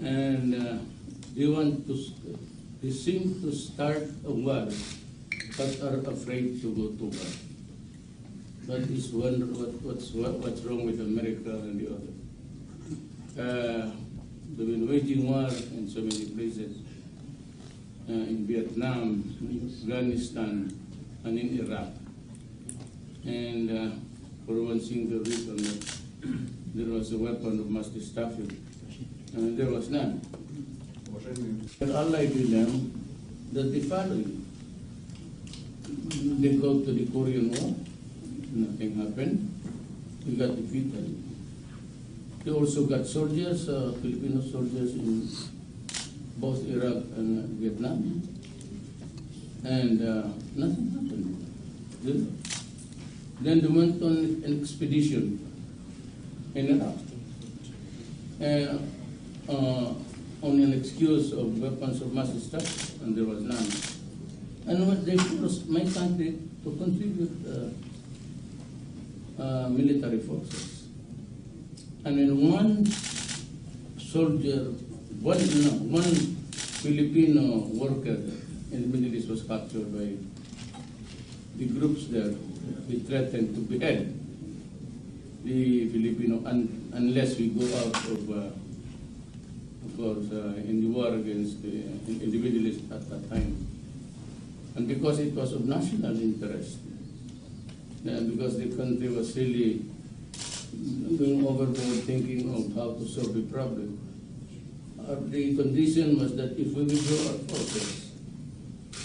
And they seem to start a war, but are afraid to go to war. That is what's wrong with America and the other. They've been waging war in so many places, in Vietnam, in Afghanistan, and in Iraq. And for one single reason that there was a weapon of mass destruction, and there was none. But allied with them, that they follow you. They go to the Korean War, nothing happened. We got defeated. They also got soldiers, Filipino soldiers in both Iraq and Vietnam, and nothing happened. Then they went on an expedition in Iraq, on an excuse of weapons of mass destruction, and there was none. And what they forced my country to contribute military forces. And when one soldier, one Filipino worker in the Middle East was captured by the groups there, we threatened to behead the Filipino unless we go out of course, in the war against the Middle East at that time. And because it was of national interest, because the country was really going overboard thinking of how to solve the problem, the condition was that if we withdraw our forces,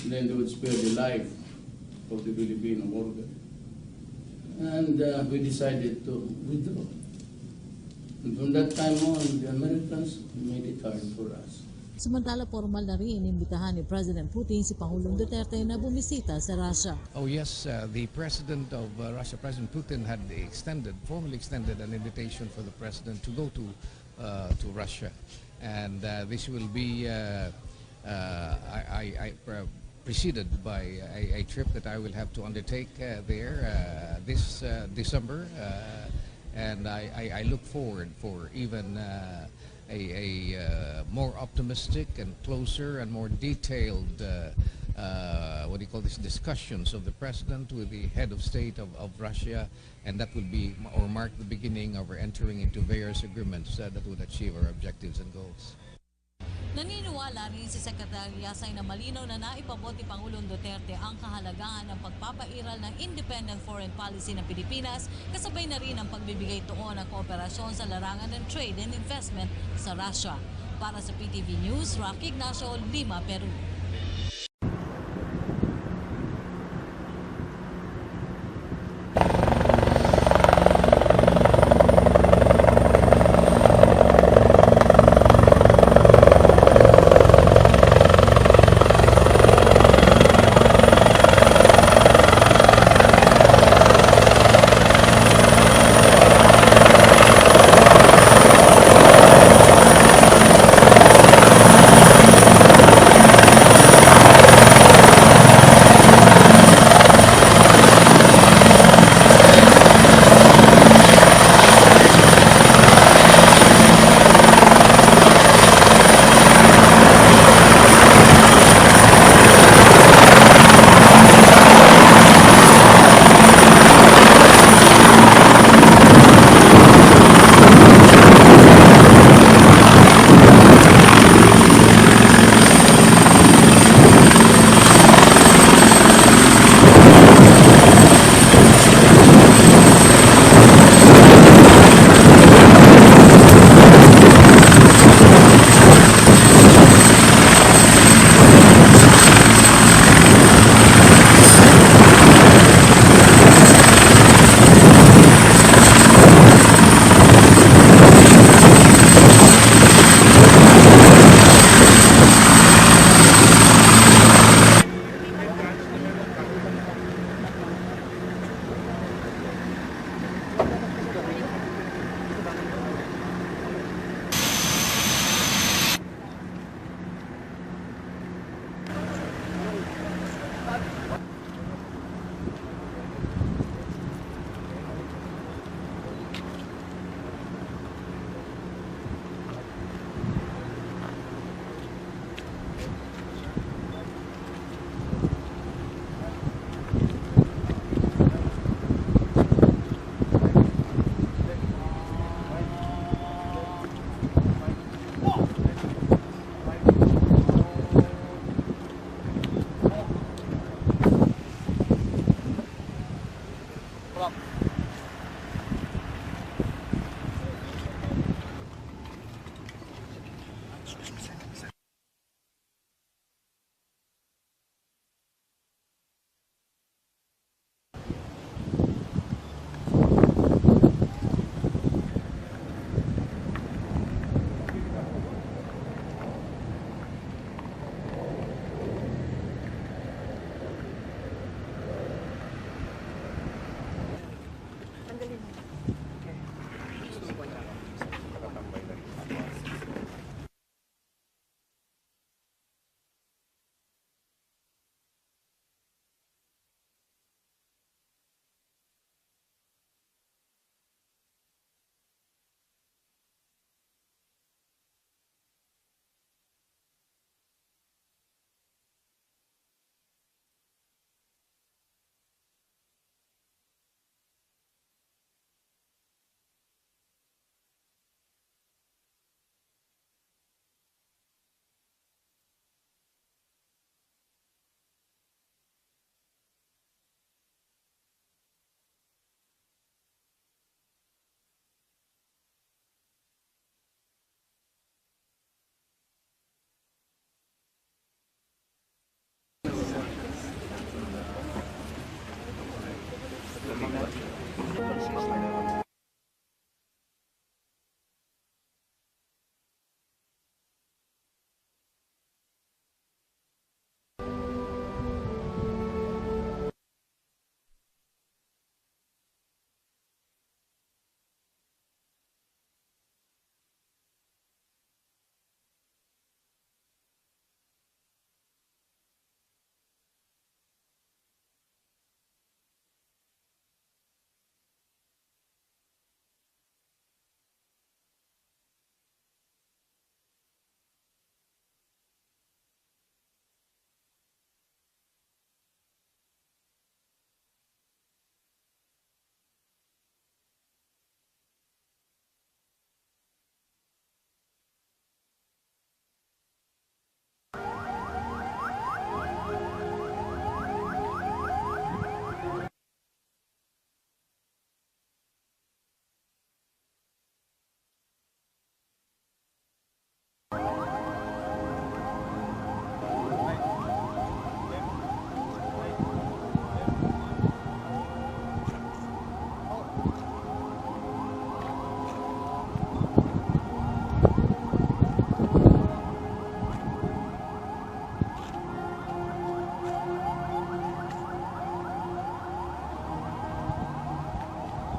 then they would spare the life of the Filipino worker. And we decided to withdraw. And from that time on, the Americans made it hard for us. Samantala, formal na rin inimbitahan ni President Putin si Pangulong Duterte na bumisita sa Russia. Oh yes, the President of Russia, President Putin, had formally extended an invitation for the President to go to Russia. And this will be preceded by a trip that I will have to undertake there this December, and I look forward for even a more optimistic and closer and more detailed what do you call this, discussions of the president with the head of state of Russia, and that would be or mark the beginning of our entering into various agreements that would achieve our objectives and goals. Naniniwala rin si Secretary Yasay na malinaw na naipabot ni Pangulong Duterte ang kahalagahan ng pagpapairal ng independent foreign policy ng Pilipinas, kasabay na rin ang pagbibigay tuon ng kooperasyon sa larangan ng trade and investment sa Russia. Para sa PTV News, Rocky Ignacio, Lima, Peru.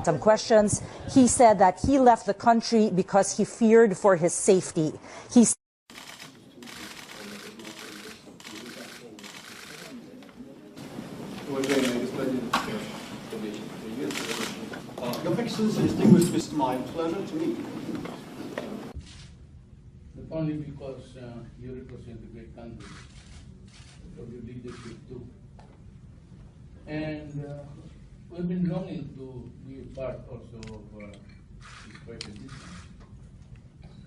some questions. He said that he left the country because he feared for his safety. Your Excellency, distinguished Mr. My pleasure to meet you. Not only because you represent a great country, but your leadership too. And we've been longing to be a part also of this president.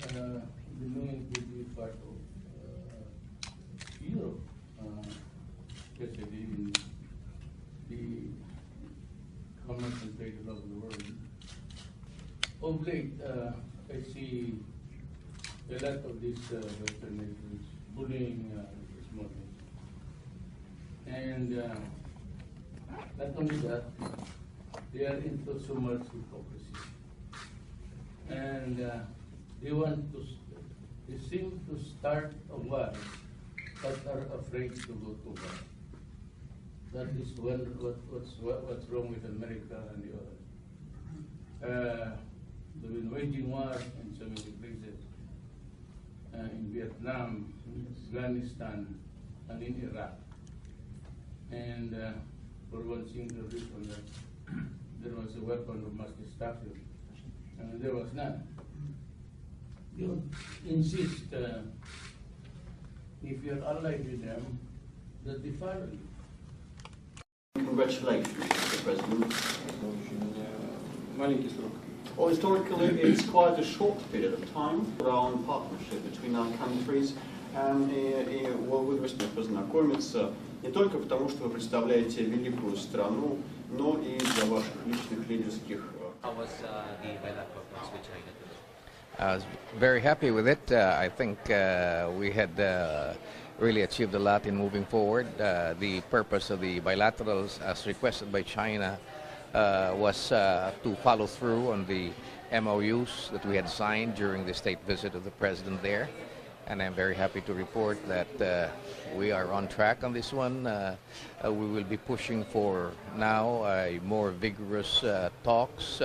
We've been longing to be a part of Europe, especially in the commerce and trade all over the world. Of late, I see a lot of these Western nations bullying small nations. And not only that, they are into so much hypocrisy. And they seem to start a war, but are afraid to go to war. That is what's wrong with America and the others. They've been waging war in so many places, in Vietnam, in Afghanistan, and in Iraq. And for one single reason that there was a weapon of mass destruction, and there was none. You insist, if you're allied with them, that they follow you. Congratulations, Mr. President. Well, historically, it's quite a short period of time around partnership between our countries. И вы, Mr. познакомиться не только потому, что вы представляете великую страну, но и для ваших личных лидерских. How was the bilateral talks with China? I was very happy with it. I think we had really achieved a lot in moving forward. The purpose of the bilaterals, as requested by China, was to follow through on the MOUs that we had signed during the state visit of the president there. And I'm very happy to report that we are on track on this one. We will be pushing for now more vigorous talks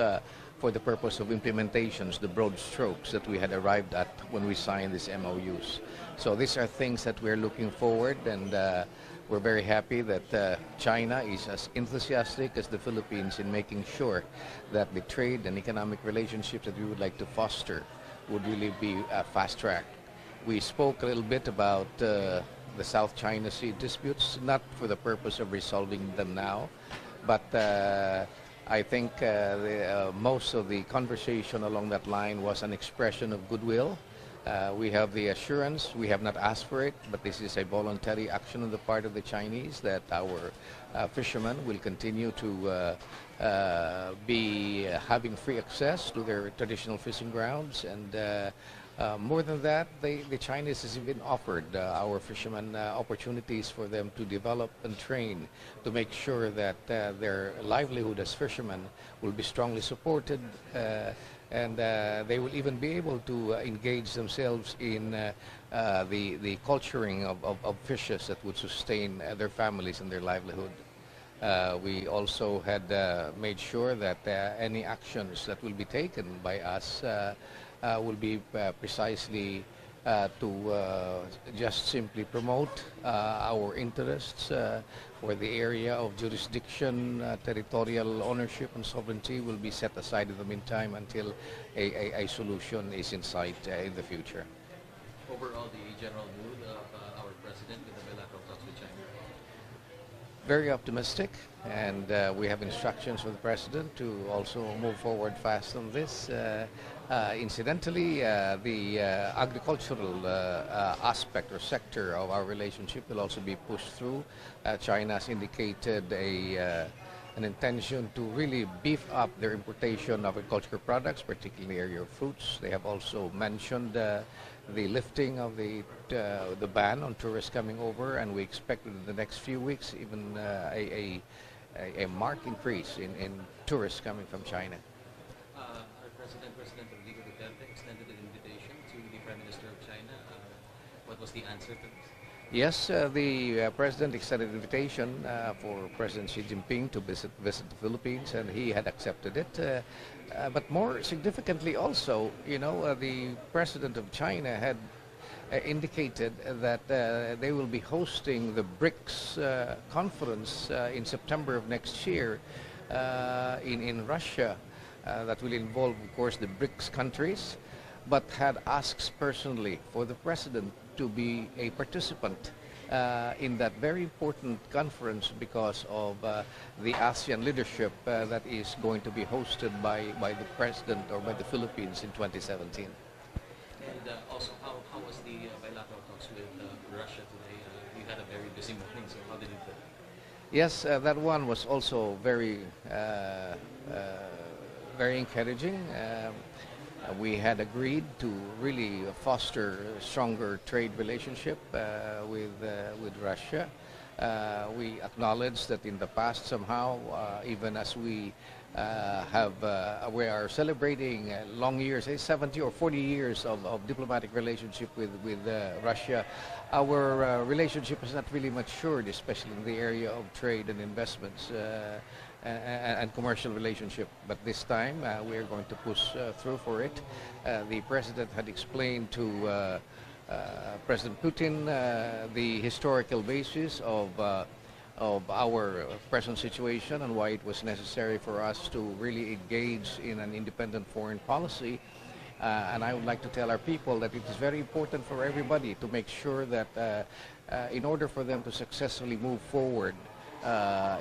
for the purpose of implementations, the broad strokes that we had arrived at when we signed these MOUs. So these are things that we're looking forward, and we're very happy that China is as enthusiastic as the Philippines in making sure that the trade and economic relationships that we would like to foster would really be fast-tracked. We spoke a little bit about the South China Sea disputes, not for the purpose of resolving them now, but I think most of the conversation along that line was an expression of goodwill. We have the assurance, we have not asked for it, but this is a voluntary action on the part of the Chinese that our fishermen will continue to be having free access to their traditional fishing grounds. And more than that, the Chinese has even offered our fishermen opportunities for them to develop and train to make sure that their livelihood as fishermen will be strongly supported, and they will even be able to engage themselves in the culturing of fishes that would sustain their families and their livelihood. We also had made sure that any actions that will be taken by us will be precisely to just simply promote our interests, where the area of jurisdiction, territorial ownership and sovereignty will be set aside in the meantime until a solution is in sight in the future. Overall, the general mood of our president with the bilateral talks with China? Very optimistic, and we have instructions from the president to also move forward fast on this. Incidentally, the agricultural aspect or sector of our relationship will also be pushed through. China has indicated an intention to really beef up their importation of agricultural products, particularly in the area of fruits. They have also mentioned the lifting of the ban on tourists coming over, and we expect in the next few weeks even a marked increase in tourists coming from China. Our President Rodrigo Duterte extended an invitation to the Prime Minister of China. What was the answer to this? Yes, the President extended an invitation for President Xi Jinping to visit the Philippines, and he had accepted it. But more significantly also, the President of China had indicated that they will be hosting the BRICS conference in September of next year in Russia. That will involve, of course, the BRICS countries, but had asked personally for the President to be a participant in that very important conference because of the ASEAN leadership that is going to be hosted by the President or by the Philippines in 2017. And also, how was the bilateral talks with Russia today? You had a very busy morning, so how did it go? Yes, that one was also very encouraging. We had agreed to really foster a stronger trade relationship with Russia. We acknowledge that in the past somehow, even as we are celebrating long years, 70 or 40 years of diplomatic relationship with Russia, our relationship has not really matured, especially in the area of trade and investments and commercial relationship. But this time we are going to push through for it. The President had explained to President Putin the historical basis of our present situation and why it was necessary for us to really engage in an independent foreign policy. And I would like to tell our people that it is very important for everybody to make sure that in order for them to successfully move forward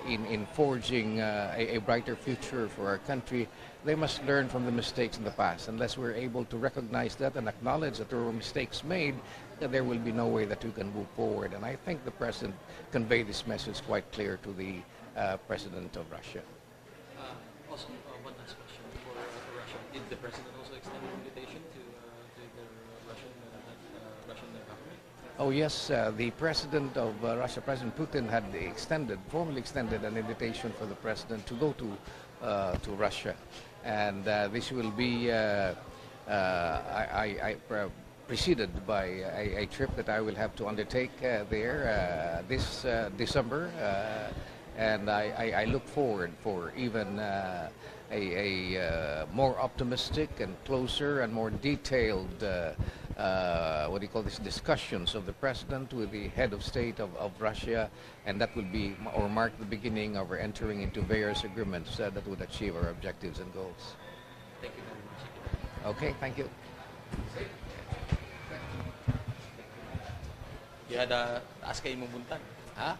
in forging a brighter future for our country, they must learn from the mistakes in the past. Unless we're able to recognize that and acknowledge that there were mistakes made, there will be no way that we can move forward. And I think the President conveyed this message quite clear to the President of Russia. Also, one last question for Russia. Did the President also extend an invitation to the Russian government? Oh yes, the President of Russia, President Putin, had formally extended an invitation for the President to go to Russia. And this will be preceded by a trip that I will have to undertake there this December. And I look forward for even a more optimistic and closer and more detailed discussions of the President with the head of state of Russia, and that will be or mark the beginning of our entering into various agreements that would achieve our objectives and goals. Thank you very much. Okay, thank you. You had taas kayo mabuntan. Ha?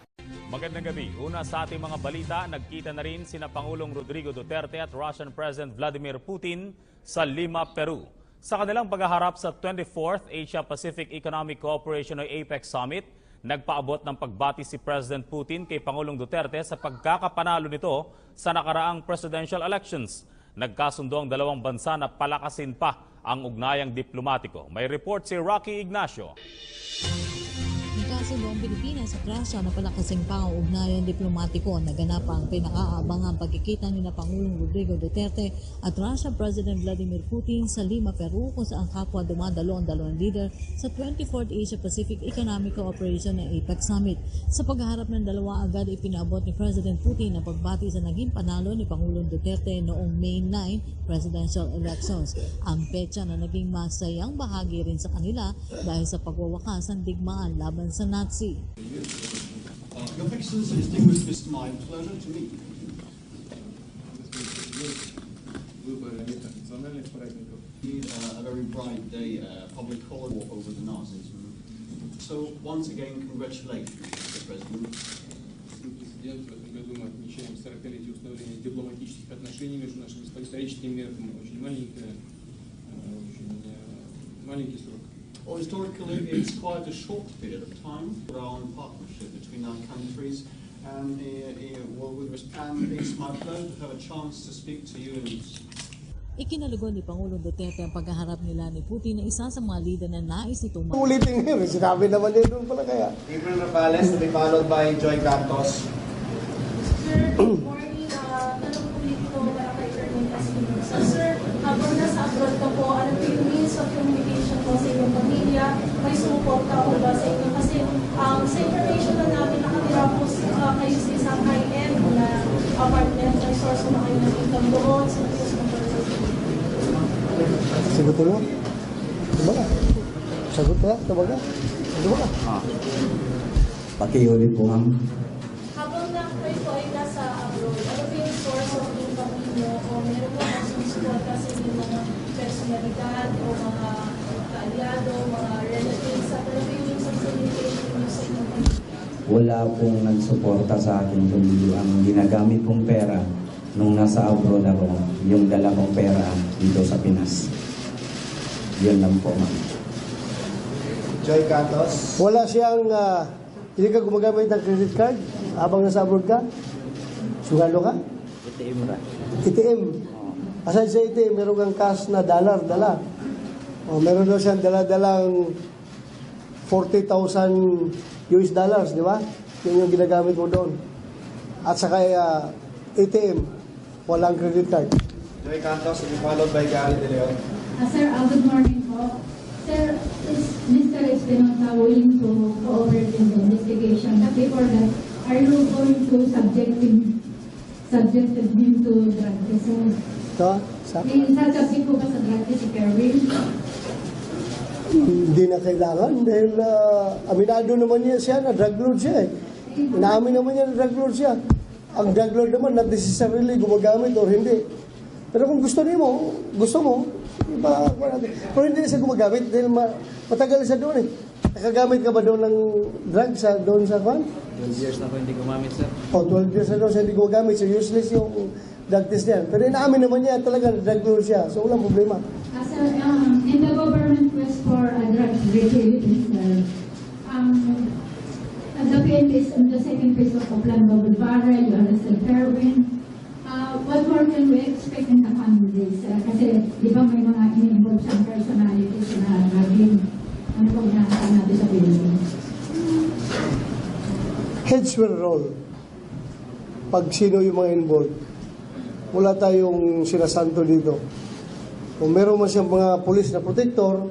Magandang gabi. Una sa ating mga balita, nagkita na rin sina Pangulong Rodrigo Duterte at Russian President Vladimir Putin sa Lima, Peru. Sa kanilang paghaharap sa 24th Asia-Pacific Economic Cooperation o APEC Summit, nagpaabot ng pagbati si President Putin kay Pangulong Duterte sa pagkakapanalo nito sa nakaraang presidential elections. Nagkasundo ang dalawang bansa na palakasin pa ang ugnayang diplomatiko. May report si Rocky Ignacio. Nagkasundo ang Pilipinas at Russia na palakasin pa ang ugnayan diplomatiko. Naganap ang pinakaabangang pagkikita ni Pangulong Rodrigo Duterte at Russian President Vladimir Putin sa Lima, Peru, kung saan kapwa dumadalo ang dalawang leader sa 24th Asia-Pacific Economic Cooperation ng APEC Summit. Sa pagharap ng dalawa, agad ipinabot ni President Putin ang pagbati sa naging panalo ni Pangulong Duterte noong May 9 presidential elections. Ang petsa na naging masayang bahagi rin sa kanila dahil sa pagwawakas ng digmaan laban sa Nazi. Your Excellency, distinguished Mr. My pleasure to meet you. A very bright day, public holiday over the Nazis. So once again, congratulations, Mr. President. Президент в этом году мы отмечаем 40-летие установления дипломатических отношений между нашими по историческим меркам. Очень маленький срок. Well, historically, it's quite a short period of time around partnership between our countries. And it's my pleasure to have a chance to speak to you. Ikinalugod ni Pangulong Duterte ang paghaharap nila ni Putin na isa sa mga leader na nais nitong ulitin ngayon, sinabi naman niya doon pala kaya. April Rapales to be followed by Joy Cantos. Sir, good morning. Tanong po dito para kay Erwin Espinosa. Sir, habang nasa abroad ka po, ano po yung means of communication po sa iyong pamilya may sumuporta po ba sa inyo? Kasi sa information na namin, nakatira po kayo sa isang high-end na apartment, may source na kayo ng income doon, sa Sagot ko lang. Diba ka? Sagot ka? Diba ka? Diba ka? Pakiulit po, ma'am. Habang na kayo po ay nasa abroad, ano ba yung source of income mo? O meron mo ang sumusuporta sa inyong mga personalidad o mga kaalyado, mga relatives, at ano ba yung means of communication niyo sa inyong pamilya? Wala pong nagsuporta sa akin, kundi ang ginagamit kong pera nung nasa abroad ako, yung dala kong pera dito sa Pinas. Yun lang po, ma'am. Joy Cantos. Wala siyang, hindi ka gumagamit ng credit card habang nasa abroad ka? Sugalo ka? ATM ra. ATM. Aside sa ATM, meron kang cash na dollar, dala. O, meron daw siyang dala-dalang 40,000 US dollars, di ba? Yun yung ginagamit mo doon. At saka ATM, walang credit card. Joy Cantos, to be followed by Gary De Leon. Sir, good morning po. Sir, is Mr. Espinosa willing to cooperate in the investigation? But before that, are you going to subject him to drug test? Sasabit ko ba sa drug test si Kerwin? Hindi na kailangan dahil aminado naman niya siya na drug lord siya eh. Inaamin naman niya na drug lord siya. Ang drug lord naman not necessarily gumagamit or hindi. Pero kung gusto mo, iba ko natin. Pero hindi na siya gumagamit dahil matagal siya doon eh. Nakagamit ka ba doon ng drugs doon sa kwan? 12 years na po hindi gumamit, sir. 12 years na doon siya hindi gumagamit. So useless yung drug test niya. Pero inaamin naman niya talaga drug lord siya. So walang problema. Sir, in the government quest for a drug review, the PNP is on the second phase of Plan Bubble Barrel, you arrested Kerwin. What more can we expect in the coming days? Kasi di ba may mga in-involve siyang personalities na naging ano pong inaasahan natin sa Pilipinas? Heads will roll. Pag sino yung mga involved. Wala tayong sinasanto dito. Kung meron man siyang mga police na protector,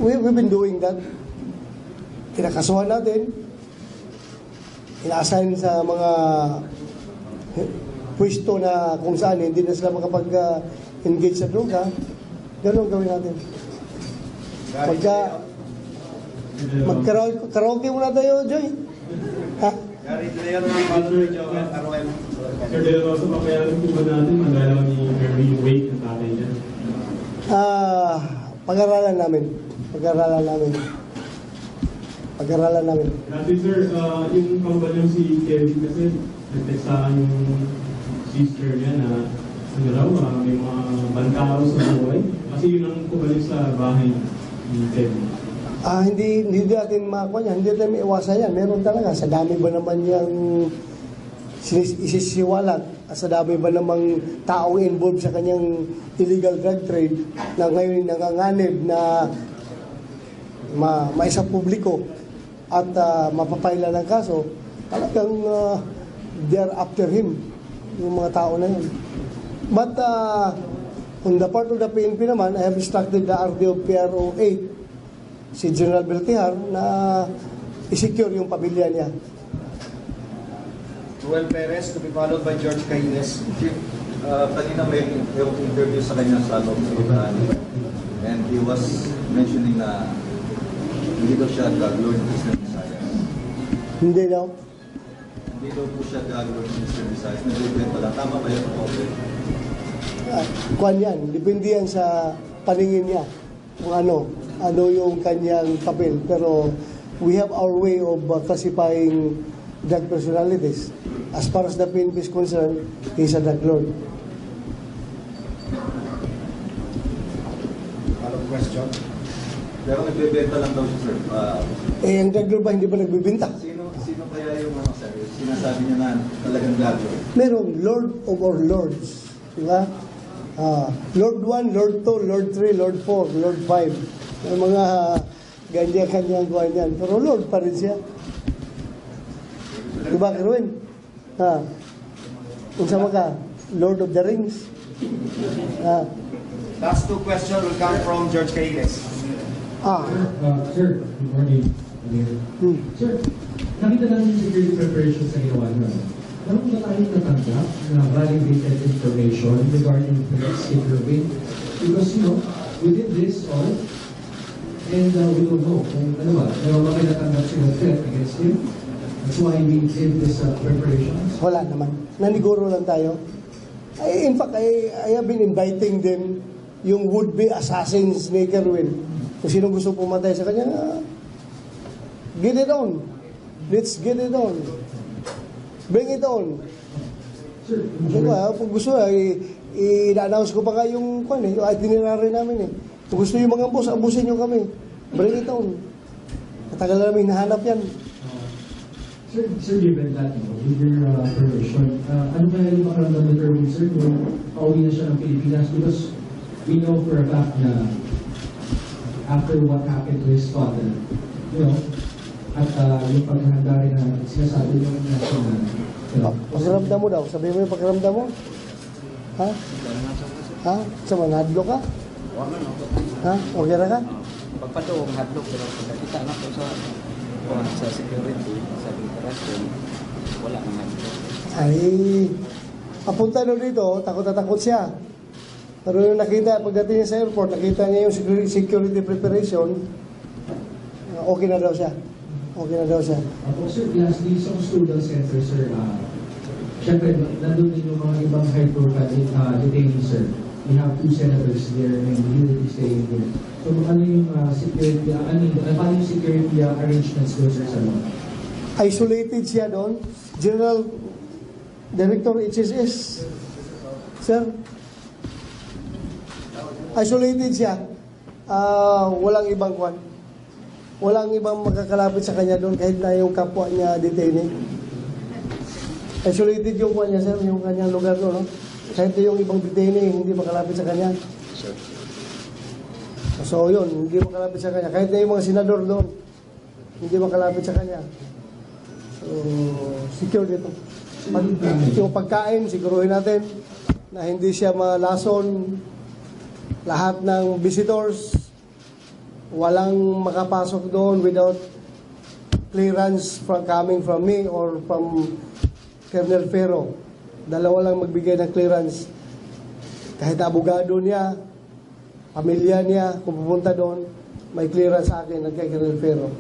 we've been doing that. Kinakasuhan natin, ina-assign sa mga pwesto na kung saan hindi na sila makapag-engage sa droga, gano'n gawin natin. Mag-karaoke muna tayo, Joy. Ha? Gary De Leon, followed by Joel Arroel. Sir De La Rosa, papayaran po ba natin magalaw ni Kerwin yung weight ng tatay niya? Pag-aralan namin. Kasi sir, yung kambal yung si Kevin kasi nagtekstaan yung sister niya na ano raw, may mga bantaro sa buhay. Kasi yun ang kumalik sa bahay ni Kevin. Hindi natin makuha niya, hindi natin maiwasan yan. Meron talaga. Sa dami ba naman yung isisiwalat? Sa dami ba namang taong involved sa kanyang illegal drug trade na ngayon nanganganib na maisang publiko at mapapaila ng kaso, talagang they are after him, yung mga tao na yun. But on the part of the PNP naman, I have instructed the RDO PRO 8, si General Beltihar, na i-secure yung pamilya niya. Ruel Perez, to be followed by George Caines. Chief, kanina may interview sa kanya sa loob sa Ibrahim. And he was mentioning na hindi daw siya drug lord ng Eastern Visayas. Hindi daw. Hindi daw po siya drug lord ng Eastern Visayas. Nagbibenta lang. Tama ba yun? Kuan yan. Depende yan sa paningin niya. Kung ano yung kanyang papel. Pero we have our way of classifying drug personalities. As far as the PNP is concerned, he's a drug lord. Follow question. Pero nagbibenta lang daw siya, sir. Ang drug lord ba hindi ba nagbibenta? Sino kaya yung sir? Sinasabi niya na talagang drug lord? Meron Lord of our Lords. Diba? Lord 1, Lord 2, Lord 3, Lord 4, Lord 5. May mga ganyan-kanyang gawa niyan. Pero Lord pa rin siya. Diba, Kerwin? Kung sama ka, Lord of the Rings. Last two questions will come from George Caines. Sir, good morning. Sir, nakita namin yung security preparations na ginawa nyo. Meron ba tayong natanggap na validated information regarding threats in Kerwin? Because, we did this all, and we don't know kung ano ba, meron ba kayo natanggap sila threat against him? That's why we did this preparations. Wala naman. Naniguro lang tayo. In fact, I have been inviting them, yung would-be assassins ni Kerwin. Kung sino gusto pumatay sa kanya, get it on. Let's get it on. Bring it on. Sir, kung gusto, i-announce ko pa nga yung itinerary namin eh. Kung gusto yung mga boss, abusin nyo kami. Bring it on. Matagal na namin hinahanap yan. Sir, given that, with your permission, ano ba yung makaramdam ni Kerwin, sir, kung pauwi na siya ng Pilipinas? Because we know for a fact na after what happened to his father, at yung paghahanda rin na sinasabi yung national. Pagkaramdam mo daw. Sabihin mo yung pagkaramdam mo. Ha? Ha? Sama, nahadlo ka? Ha? Okay na ka? Pagpatuong hadlok, pero kita na po sa security, sa operasyon, wala naman. Ay, papunta daw dito, takot na takot siya. Pero yung nakita, pagdating niya sa airport, nakita niya yung security preparation, okay na daw siya. Okay na daw siya. Sir, lastly, sa student center, sir, syempre, nandun din yung mga ibang high-profile detainees, sir. We have 2 senators there and we will be staying there. So, ano yung security, paano yung security arrangements doon, sir, sa mga? Isolated siya doon. General Director HSS. Sir, isolated siya. Walang ibang kwan. Walang ibang makakalapit sa kanya doon kahit na yung kapwa niya detainee. Isolated yung kwan niya, sir, yung kanyang lugar doon. No? Kahit yung ibang detainee, hindi makalapit sa kanya. So yun, hindi makalapit sa kanya. Kahit na yung mga senador doon, hindi makalapit sa kanya. So, secure dito. Yung pagkain, siguruhin natin na hindi siya malason. Lahat ng visitors, walang makapasok doon without clearance coming from me or from Colonel Ferro. Dalawa lang magbigay ng clearance. Kahit abogado niya, pamilya niya, kung pupunta doon, may clearance sa akin ng kay Colonel Ferro.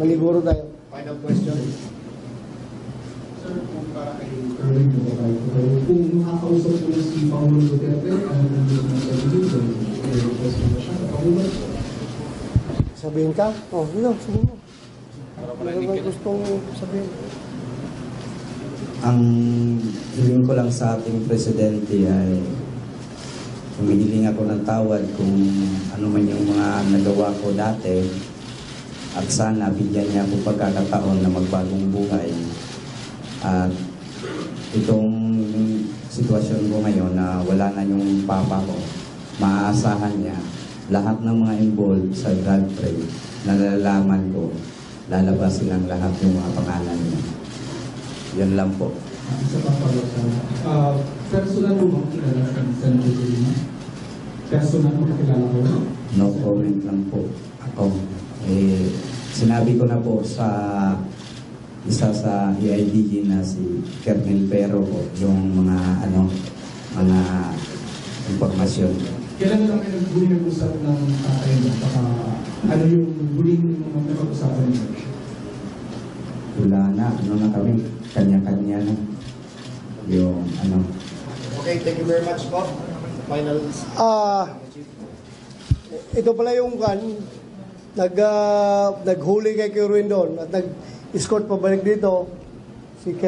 Maliguro tayo. Final question. Sir, kung para kay Kerwin, kung makakausap ko si Pangulong Duterte, ano nang gusto na sabihin? Sabihin ka? Oh, yun, sabihin mo. Ano ba gustong sabihin? Ang hiling ko lang sa ating presidente ay humihiling ako ng tawad kung ano man yung mga nagawa ko dati at sana bigyan niya ako pagkakataon na magbagong buhay. At itong sitwasyon ko ngayon na wala na yung papa ko, maaasahan niya lahat ng mga involved sa drug trade na nalalaman ko, lalabas silang lahat yung mga pangalan niya. Yan lang po. Sa papalot, personal mo bang kilala sa Senator Lima? Personal mo kilala ko? No comment lang po. Ako, sinabi ko na po sa isa sa EIDG na si Colonel Ferro po, yung mga mga impormasyon. Kailan lang kayo nag-usap ng tatay mo? Ano yung huling mga napag-usapan niyo? Wala na, na kami, kanya-kanya na. Yung Okay, thank you very much po. Final. Ito pala yung naghuli kay Kerwin doon at nag-escort pabalik dito.